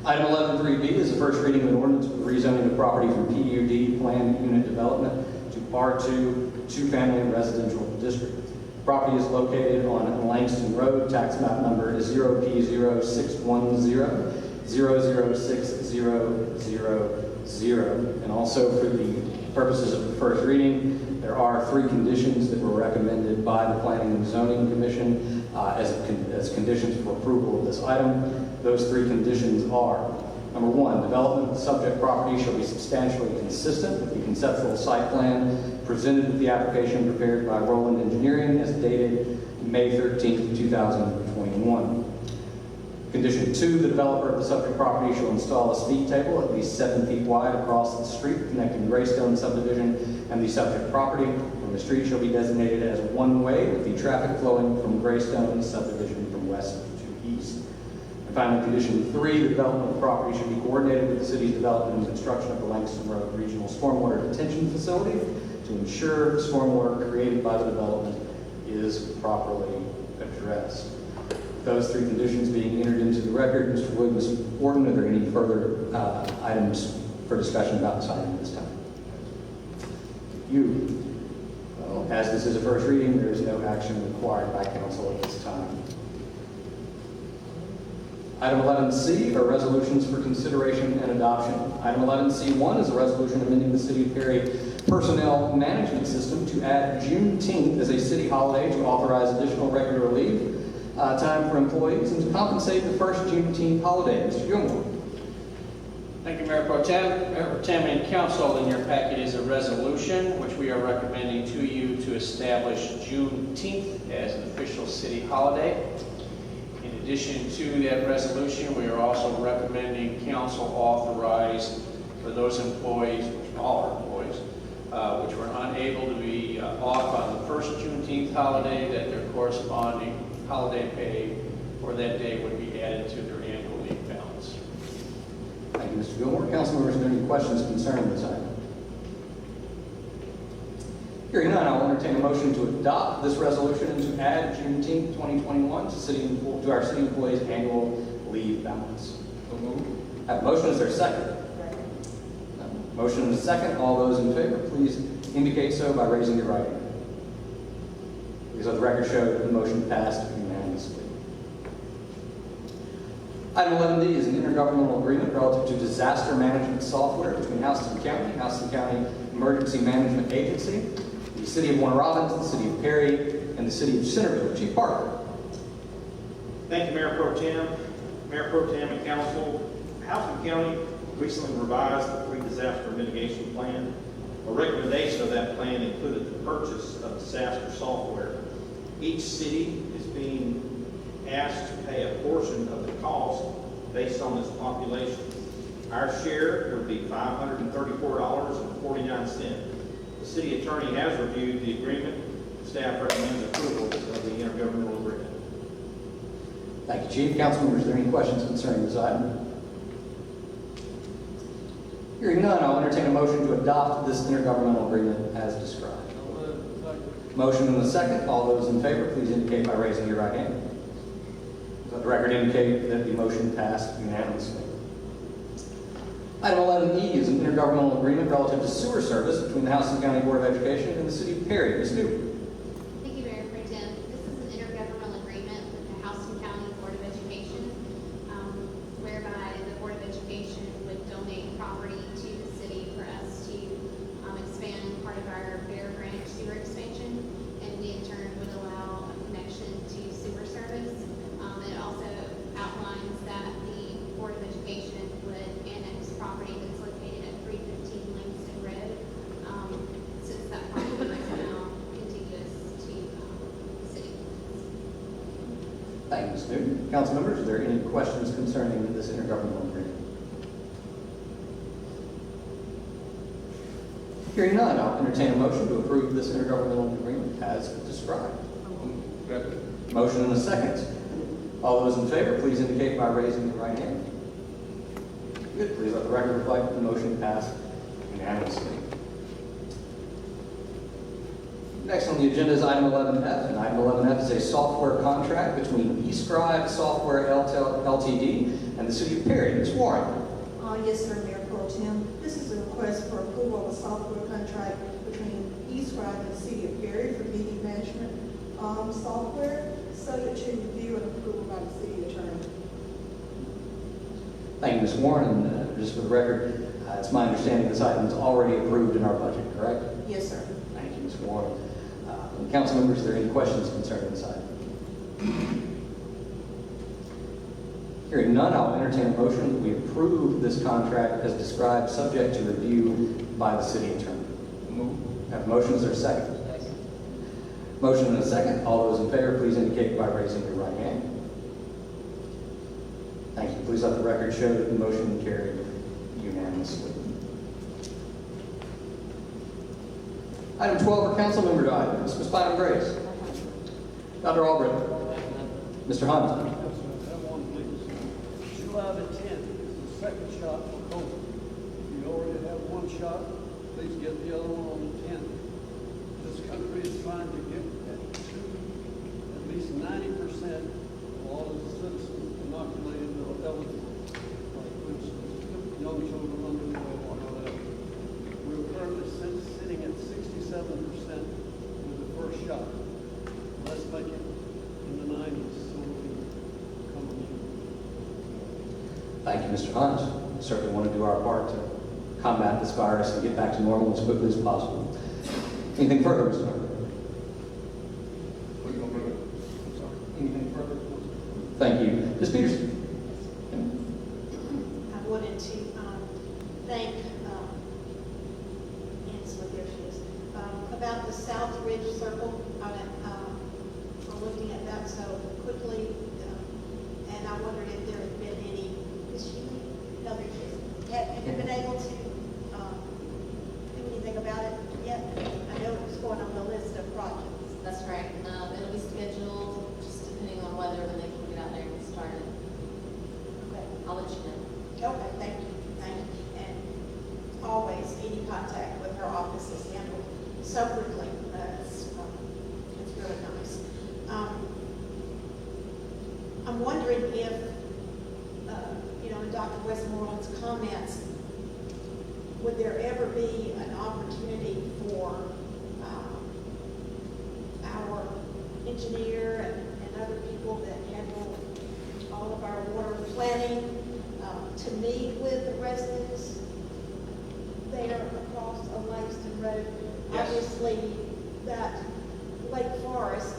Item 11.3b is the first reading of an ordinance for rezoning of property from PUD planned unit development to R2 two-family residential district. Property is located on Langston Road. Tax map number is 0P0610 006000. And also for the purposes of the first reading, there are 3 conditions that were recommended by the Planning and Zoning Commission as conditions for approval of this item. Those 3 conditions are: number 1, development of the subject property shall be substantially consistent with the conceptual site plan presented with the application prepared by Roland Engineering as dated May 13, 2021. Condition 2, the developer of the subject property shall install a speed table at least 7 feet wide across the street connecting Greystone subdivision and the subject property, and the street shall be designated as one-way with the traffic flowing from Greystone subdivision from west to east. And finally, condition 3, the development of the property should be coordinated with the city's development and construction of the Langston Road Regional Stormwater Detention Facility to ensure stormwater created by the development is properly addressed. Those 3 conditions being entered into the record, Mr. Wood, Ms. Orton, are there any further items for discussion about this item at this time? You. Well, as this is a first reading, there is no action required by council at this time. Item 11C are resolutions for consideration and adoption. Item 11C1 is a resolution amending the City of Perry personnel management system to add Juneteenth as a city holiday to authorize additional regular leave time for employees and to compensate the first Juneteenth holiday. Mr. Gilmore. Thank you, Mayor Pro Tem. Mayor Pro Tem and Council, in your packet is a resolution which we are recommending to you to establish Juneteenth as an official city holiday. In addition to that resolution, we are also recommending Council authorize for those employees, all our employees, which were unable to be off on the first Juneteenth holiday, that their corresponding holiday pay for that day would be added to their annual leave balance. Thank you, Mr. Gilmore. Council members, are there any questions concerning this item? Hearing none, I will entertain a motion to adopt this resolution and to add Juneteenth 2021 to our city employees' annual leave balance. Have a motion. Is there a second? Motion and a second. All those in favor, please indicate so by raising your right hand. Because the record show that the motion passed unanimously. Item 11D is an intergovernmental agreement relative to disaster management software between Houston County Emergency Management Agency, the City of Warner Robins, the City of Perry, and the City of Centerville. Chief Parker. Thank you, Mayor Pro Tem. Mayor Pro Tem and Council, Houston County recently revised the pre-disaster mitigation plan. A recommendation of that plan included the purchase of disaster software. Each city is being asked to pay a portion of the cost based on its population. Our share would be $534.49. The city attorney has reviewed the agreement. Staff recommends approval of the intergovernmental agreement. Thank you, Chief. Council members, are there any questions concerning this item? Hearing none, I'll entertain a motion to adopt this intergovernmental agreement as described. Motion and a second. All those in favor, please indicate by raising your right hand. Let the record indicate that the motion passed unanimously. Item 11E is an intergovernmental agreement relative to sewer service between the Houston County Board of Education and the City of Perry. Ms. Newton. Thank you, Mayor Pro Tem. This is an intergovernmental agreement with the Houston County Board of Education, whereby the Board of Education would donate property to the city for us to expand part of our Bear Branch sewer expansion, and we in turn would allow a connection to sewer service. It also outlines that the Board of Education would annex property that's located at 315 Langston Road, since that property is now contiguous to the city. Thank you, Ms. Newton. Council members, are there any questions concerning this intergovernmental agreement? Hearing none, I'll entertain a motion to approve this intergovernmental agreement as described. Motion and a second. All those in favor, please indicate by raising your right hand. Good. Please let the record reflect that the motion passed unanimously. Next on the agenda is item 11F, and item 11F is a software contract between eScribe Software Ltd. and the City of Perry. Ms. Warren. Yes, sir, Mayor Pro Tem. This is a request for approval of a software contract between eScribe and the City of Perry for meeting management software, subject to review and approval by the city attorney. Thank you, Ms. Warren. And just for the record, it's my understanding this item is already approved in our budget, correct? Yes, sir. Thank you, Ms. Warren. Council members, are there any questions concerning this item? Hearing none, I'll entertain a motion that we approve this contract as described, subject to review by the city attorney. Have motions or second? Motion and a second. All those in favor, please indicate by raising your right hand. Thank you. Please let the record show that the motion carried unanimously. Item 12 are council member items. Ms. Bynum Grace. Dr. Albrecht. Mr. Hunt. July the 10th is the second shot for COVID. If you already have one shot, please get the other one on the 10th. This country is trying to get at least 90% of all of the citizens inoculated or eligible, like for instance, young children under 12 or whatever. We're currently sitting at 67% with the first shot. Let's make it in the 90s so we can come immune. Thank you, Mr. Hunt. We certainly want to do our part to combat this virus and get back to normal as quickly as possible. Anything further, Mr. Hunt? Anything further? Thank you. Ms. Peterson. I wanted to thank Angela, there she is, about the South Ridge Circle. I'm looking at that so quickly, and I wondered if there had been any, is she, no, there she is. Have you been able to do anything about it yet? I know it was going on the list of projects. That's right. It'll be scheduled just depending on whether when they can get out there and get started. Okay. I'll let you know. Okay, thank you, and always any contact with her office is handled so quickly. It's really nice. I'm wondering if, in Dr. Westmoreland's comments, would there ever be an opportunity for our engineer and other people that handle all of our water planning to meet with the residents there across on Langston Road? Yes. Obviously, that Lake Forest,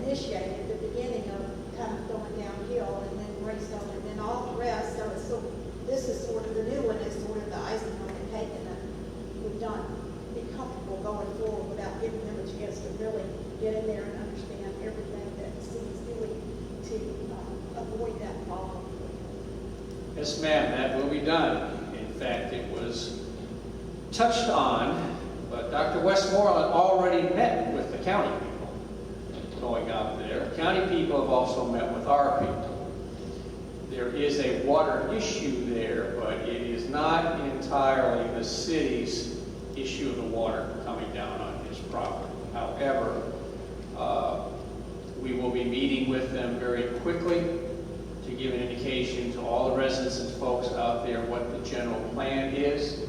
initiated the beginning of kind of going downhill, and then Greystone, and then all the rest. So this is sort of the new one, is sort of the icing on the cake, and that would not be comfortable going forward without giving them a chance to really get in there and understand everything that the city's doing to avoid that problem. Yes, ma'am, that will be done. In fact, it was touched on, but Dr. Westmoreland already met with the county people going out there. County people have also met with our people. There is a water issue there, but it is not entirely the city's issue of the water coming down on his property. However, we will be meeting with them very quickly to give an indication to all the residents and folks out there what the general plan is.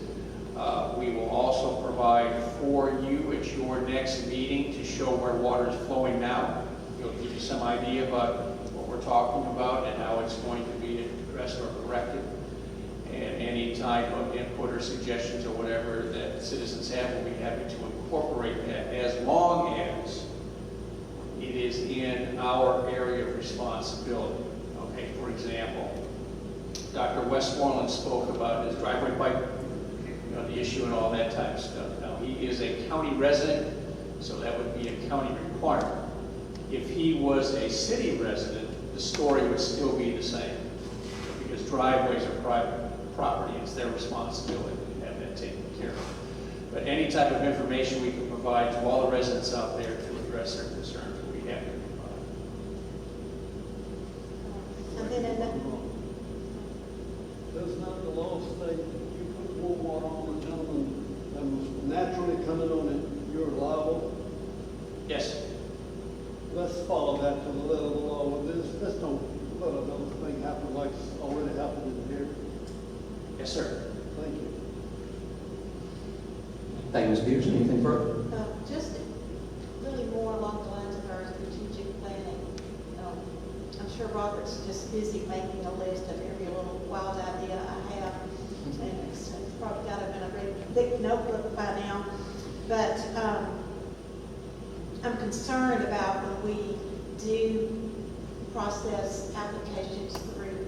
We will also provide for you at your next meeting to show where water is flowing now. It'll give you some idea about what we're talking about and how it's going to be addressed or corrected. And any type of input or suggestions or whatever that citizens have, we'll be happy to incorporate that, as long as it is in our area of responsibility. Okay, for example, Dr. Westmoreland spoke about his driveway pipe, the issue and all that type of stuff. Now, he is a county resident, so that would be a county requirement. If he was a city resident, the story would still be the same, because driveways are private property. It's their responsibility to have that taken care of. But any type of information we can provide to all the residents out there to address their concerns, we have to provide. And then in the, Does not the law state that you put more water on a gentleman than was naturally coming on it, you're liable? Yes. Let's follow that to the letter of the law with this. Let's don't let another thing happen like it's already happened in here. Yes, sir. Thank you. Thank you, Ms. Peters. Anything further? just really more along the lines of our strategic planning. I'm sure Robert's just busy making a list of every little wild idea I have, and it's probably got them in a very thick notebook by now. But I'm concerned about when we do process applications through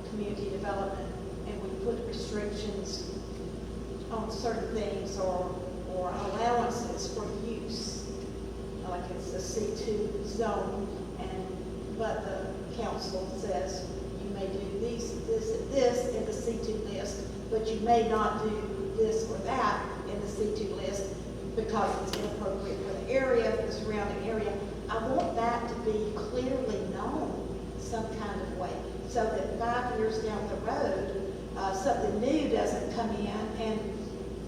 community development and we put restrictions on certain things or allowances for use, like it's a C2 zone, but the council says you may do this, and this in the C2 list, but you may not do this or that in the C2 list because it's inappropriate for the area, for the surrounding area. I want that to be clearly known some kind of way, so that 5 years down the road, something new doesn't come in, and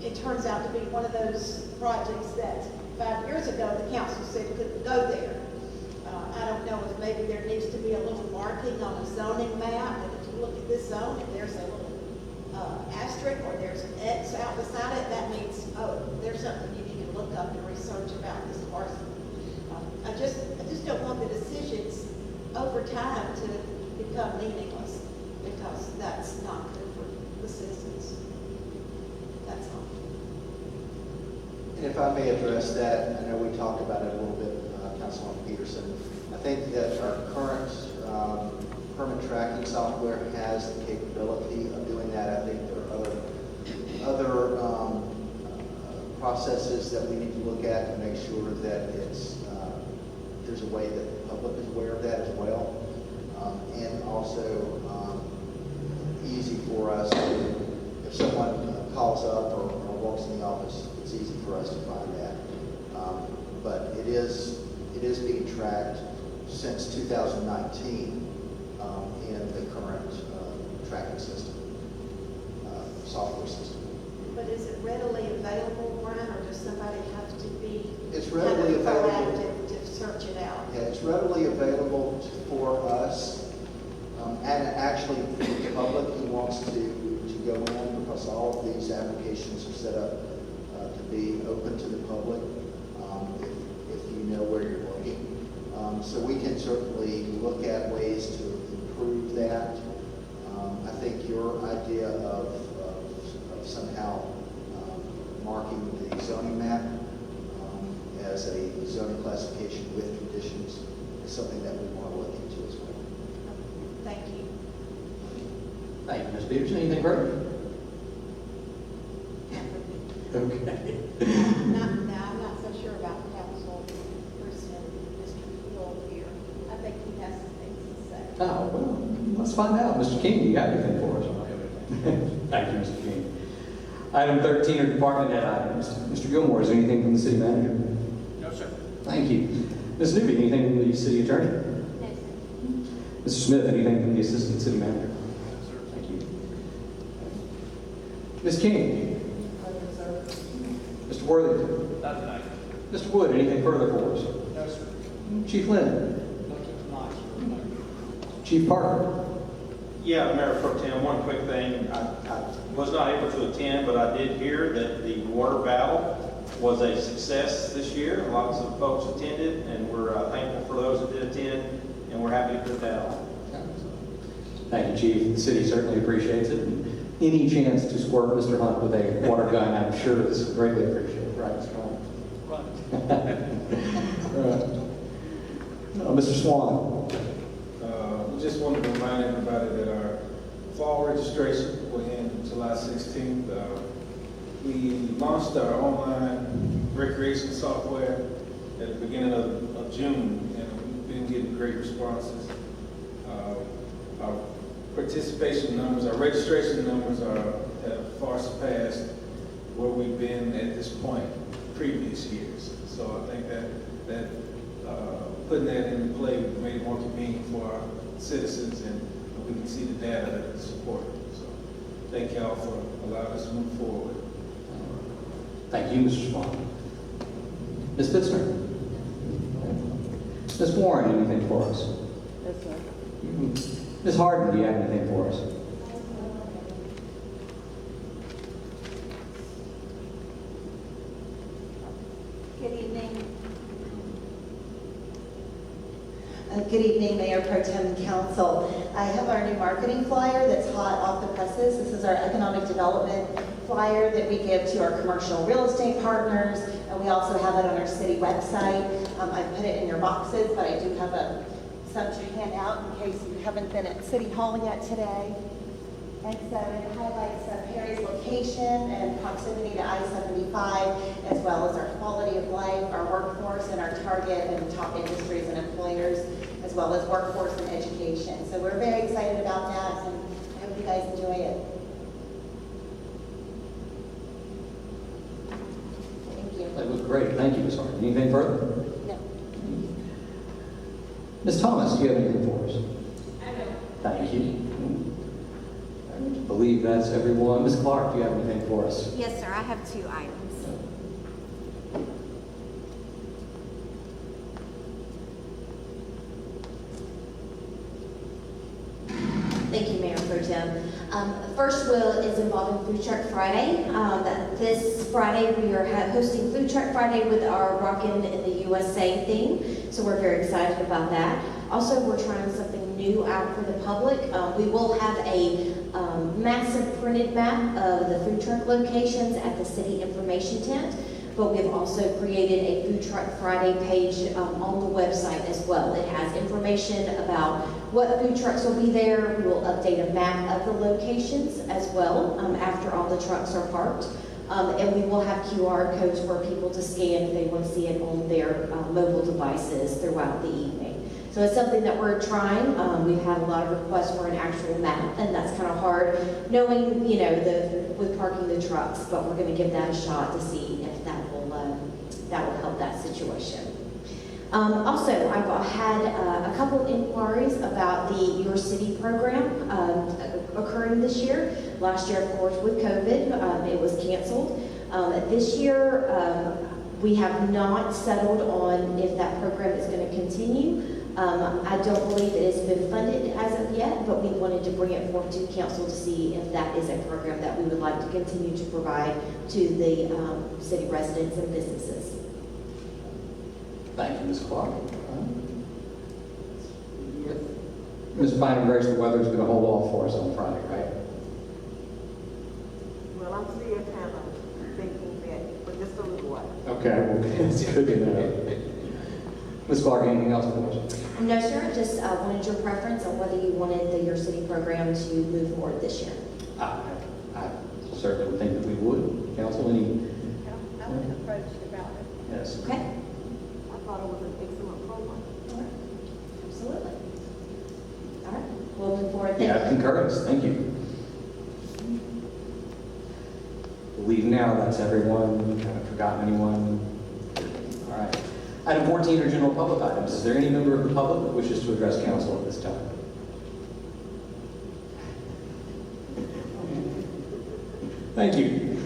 it turns out to be one of those projects that 5 years ago the council said couldn't go there. I don't know if maybe there needs to be a little marking on a zoning map, and if you look at this zone, if there's a little asterisk or there's an X out beside it, that means, oh, there's something you need to look up and research about this parcel. I just don't want the decisions over time to become meaningless, because that's not good for the citizens. That's all. And if I may address that, I know we talked about it a little bit, Councilman Peterson. I think that our current permit tracking software has the capability of doing that. I think there are other processes that we need to look at to make sure that there's a way that the public is aware of that as well. And also easy for us to, if someone calls up or walks in the office, it's easy for us to find that. But it is being tracked since 2019 in the current tracking system, software system. But is it readily available, Brian, or does somebody have to be It's readily available. proactive to search it out? Yeah, it's readily available for us, and actually for the public who wants to go in, because all of these applications are set up to be open to the public if you know where you're looking. So we can certainly look at ways to improve that. I think your idea of somehow marking the zoning map as a zoning classification with conditions is something that we want to look into as well. Thank you. Thank you, Ms. Peters. Anything further? Okay. I'm not so sure about Council Person, Mr. Hill here. I think he has some things to say. Oh, well, let's find out. Mr. King, do you have anything for us? Thank you, Mr. King. Item 13 are department head items. Mr. Gilmore, is there anything from the city manager? No, sir. Thank you. Ms. Newby, anything from the city attorney? No, sir. Mr. Smith, anything from the assistant city manager? No, sir. Thank you. Ms. King? Mr. Worthington? Not tonight. Mr. Wood, anything further for us? No, sir. Chief Lynn? Nothing tonight, sir. Chief Parker? Yeah, Mayor Pro Tem, one quick thing. I was not able to attend, but I did hear that the water battle was a success this year. Lots of folks attended, and we're thankful for those that did attend, and we're happy to put that on. Thank you, Chief. The city certainly appreciates it. And any chance to squirt Mr. Hunt with a water gun, I'm sure is greatly appreciated. Right, Mr. Hunt? Right. Mr. Swan? Just wanted to remind everybody that our fall registration will end July 16th. We launched our online recreation software at the beginning of June, and we've been getting great responses. Our participation numbers, our registration numbers have far surpassed where we've been at this point previous years. So I think that putting that into play would make it more convenient for our citizens, and we can see the data that support it. So thank y'all for allowing us to move forward. Thank you, Mr. Swan. Ms. Fitzner? Ms. Warren, anything for us? Yes, sir. Ms. Harden, do you have anything for us? Good evening. Good evening, Mayor Pro Tem and Council. I have our new marketing flyer that's hot off the presses. This is our economic development flyer that we give to our commercial real estate partners, and we also have it on our city website. I put it in your boxes, but I do have some to hand out in case you haven't been at City Hall yet today. And so it highlights Perry's location and proximity to I-75, as well as our quality of life, our workforce, and our target and top industries and employers, as well as workforce and education. So we're very excited about that, and I hope you guys enjoy it. Thank you. That was great. Thank you, Ms. Harden. Anything further? No. Ms. Thomas, do you have anything for us? I know. Thank you. I believe that's everyone. Ms. Clark, do you have anything for us? Yes, sir. I have 2 items. Thank you, Mayor Pro Tem. First is involving Food Truck Friday. This Friday we are hosting Food Truck Friday with our Rockin' in the USA theme, so we're very excited about that. Also, we're trying something new out for the public. We will have a massive printed map of the food truck locations at the city information tent, but we've also created a Food Truck Friday page on the website as well. It has information about what food trucks will be there. We will update a map of the locations as well after all the trucks are parked. And we will have QR codes for people to scan if they want to see it on their mobile devices throughout the evening. So it's something that we're trying. We've had a lot of requests for an actual map, and that's kind of hard knowing, with parking the trucks, but we're going to give that a shot to see if that will help that situation. Also, I've had a couple inquiries about the Your City program occurring this year. Last year, of course, with COVID, it was canceled. This year, we have not settled on if that program is going to continue. I don't believe it has been funded as of yet, but we wanted to bring it forth to council to see if that is a program that we would like to continue to provide to the city residents and businesses. Thank you, Ms. Clark. Ms. Fine and Grace, the weather's going to hold off for us on Friday, right? Well, I'm still kind of thinking that, but just a little while. Okay, well, it's good to know. Ms. Clark, anything else for us? No, sir. Just wanted your preference on whether you wanted the Your City program to move forward this year. I certainly would think that we would. Council, any? I was approached about it. Yes. Okay. I thought it was an excellent program. All right. Absolutely. All right. We'll move forward. Yeah, concurrence. Thank you. I believe now that's everyone. Haven't forgotten anyone. All right. Item 14 are general public items. Is there any member of the public that wishes to address council at this time? Thank you.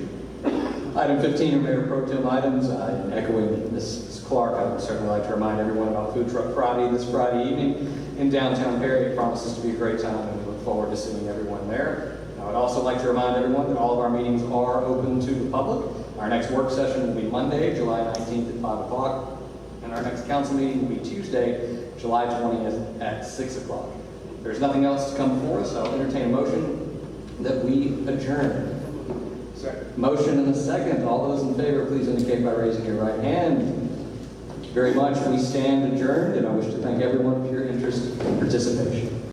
Item 15 are Mayor Pro Tem items. Echoing Ms. Clark, I would certainly like to remind everyone about Food Truck Friday this Friday evening in downtown Perry. It promises to be a great time, and we look forward to seeing everyone there. I would also like to remind everyone that all of our meetings are open to the public. Our next work session will be Monday, July 19th at 5 o'clock. And our next council meeting will be Tuesday, July 20th at 6 o'clock. If there's nothing else to come before us, I'll entertain a motion that we adjourn. Second. Motion and a second. All those in favor, please indicate by raising your right hand. Thank you very much. We stand adjourned, and I wish to thank everyone for your interest and participation.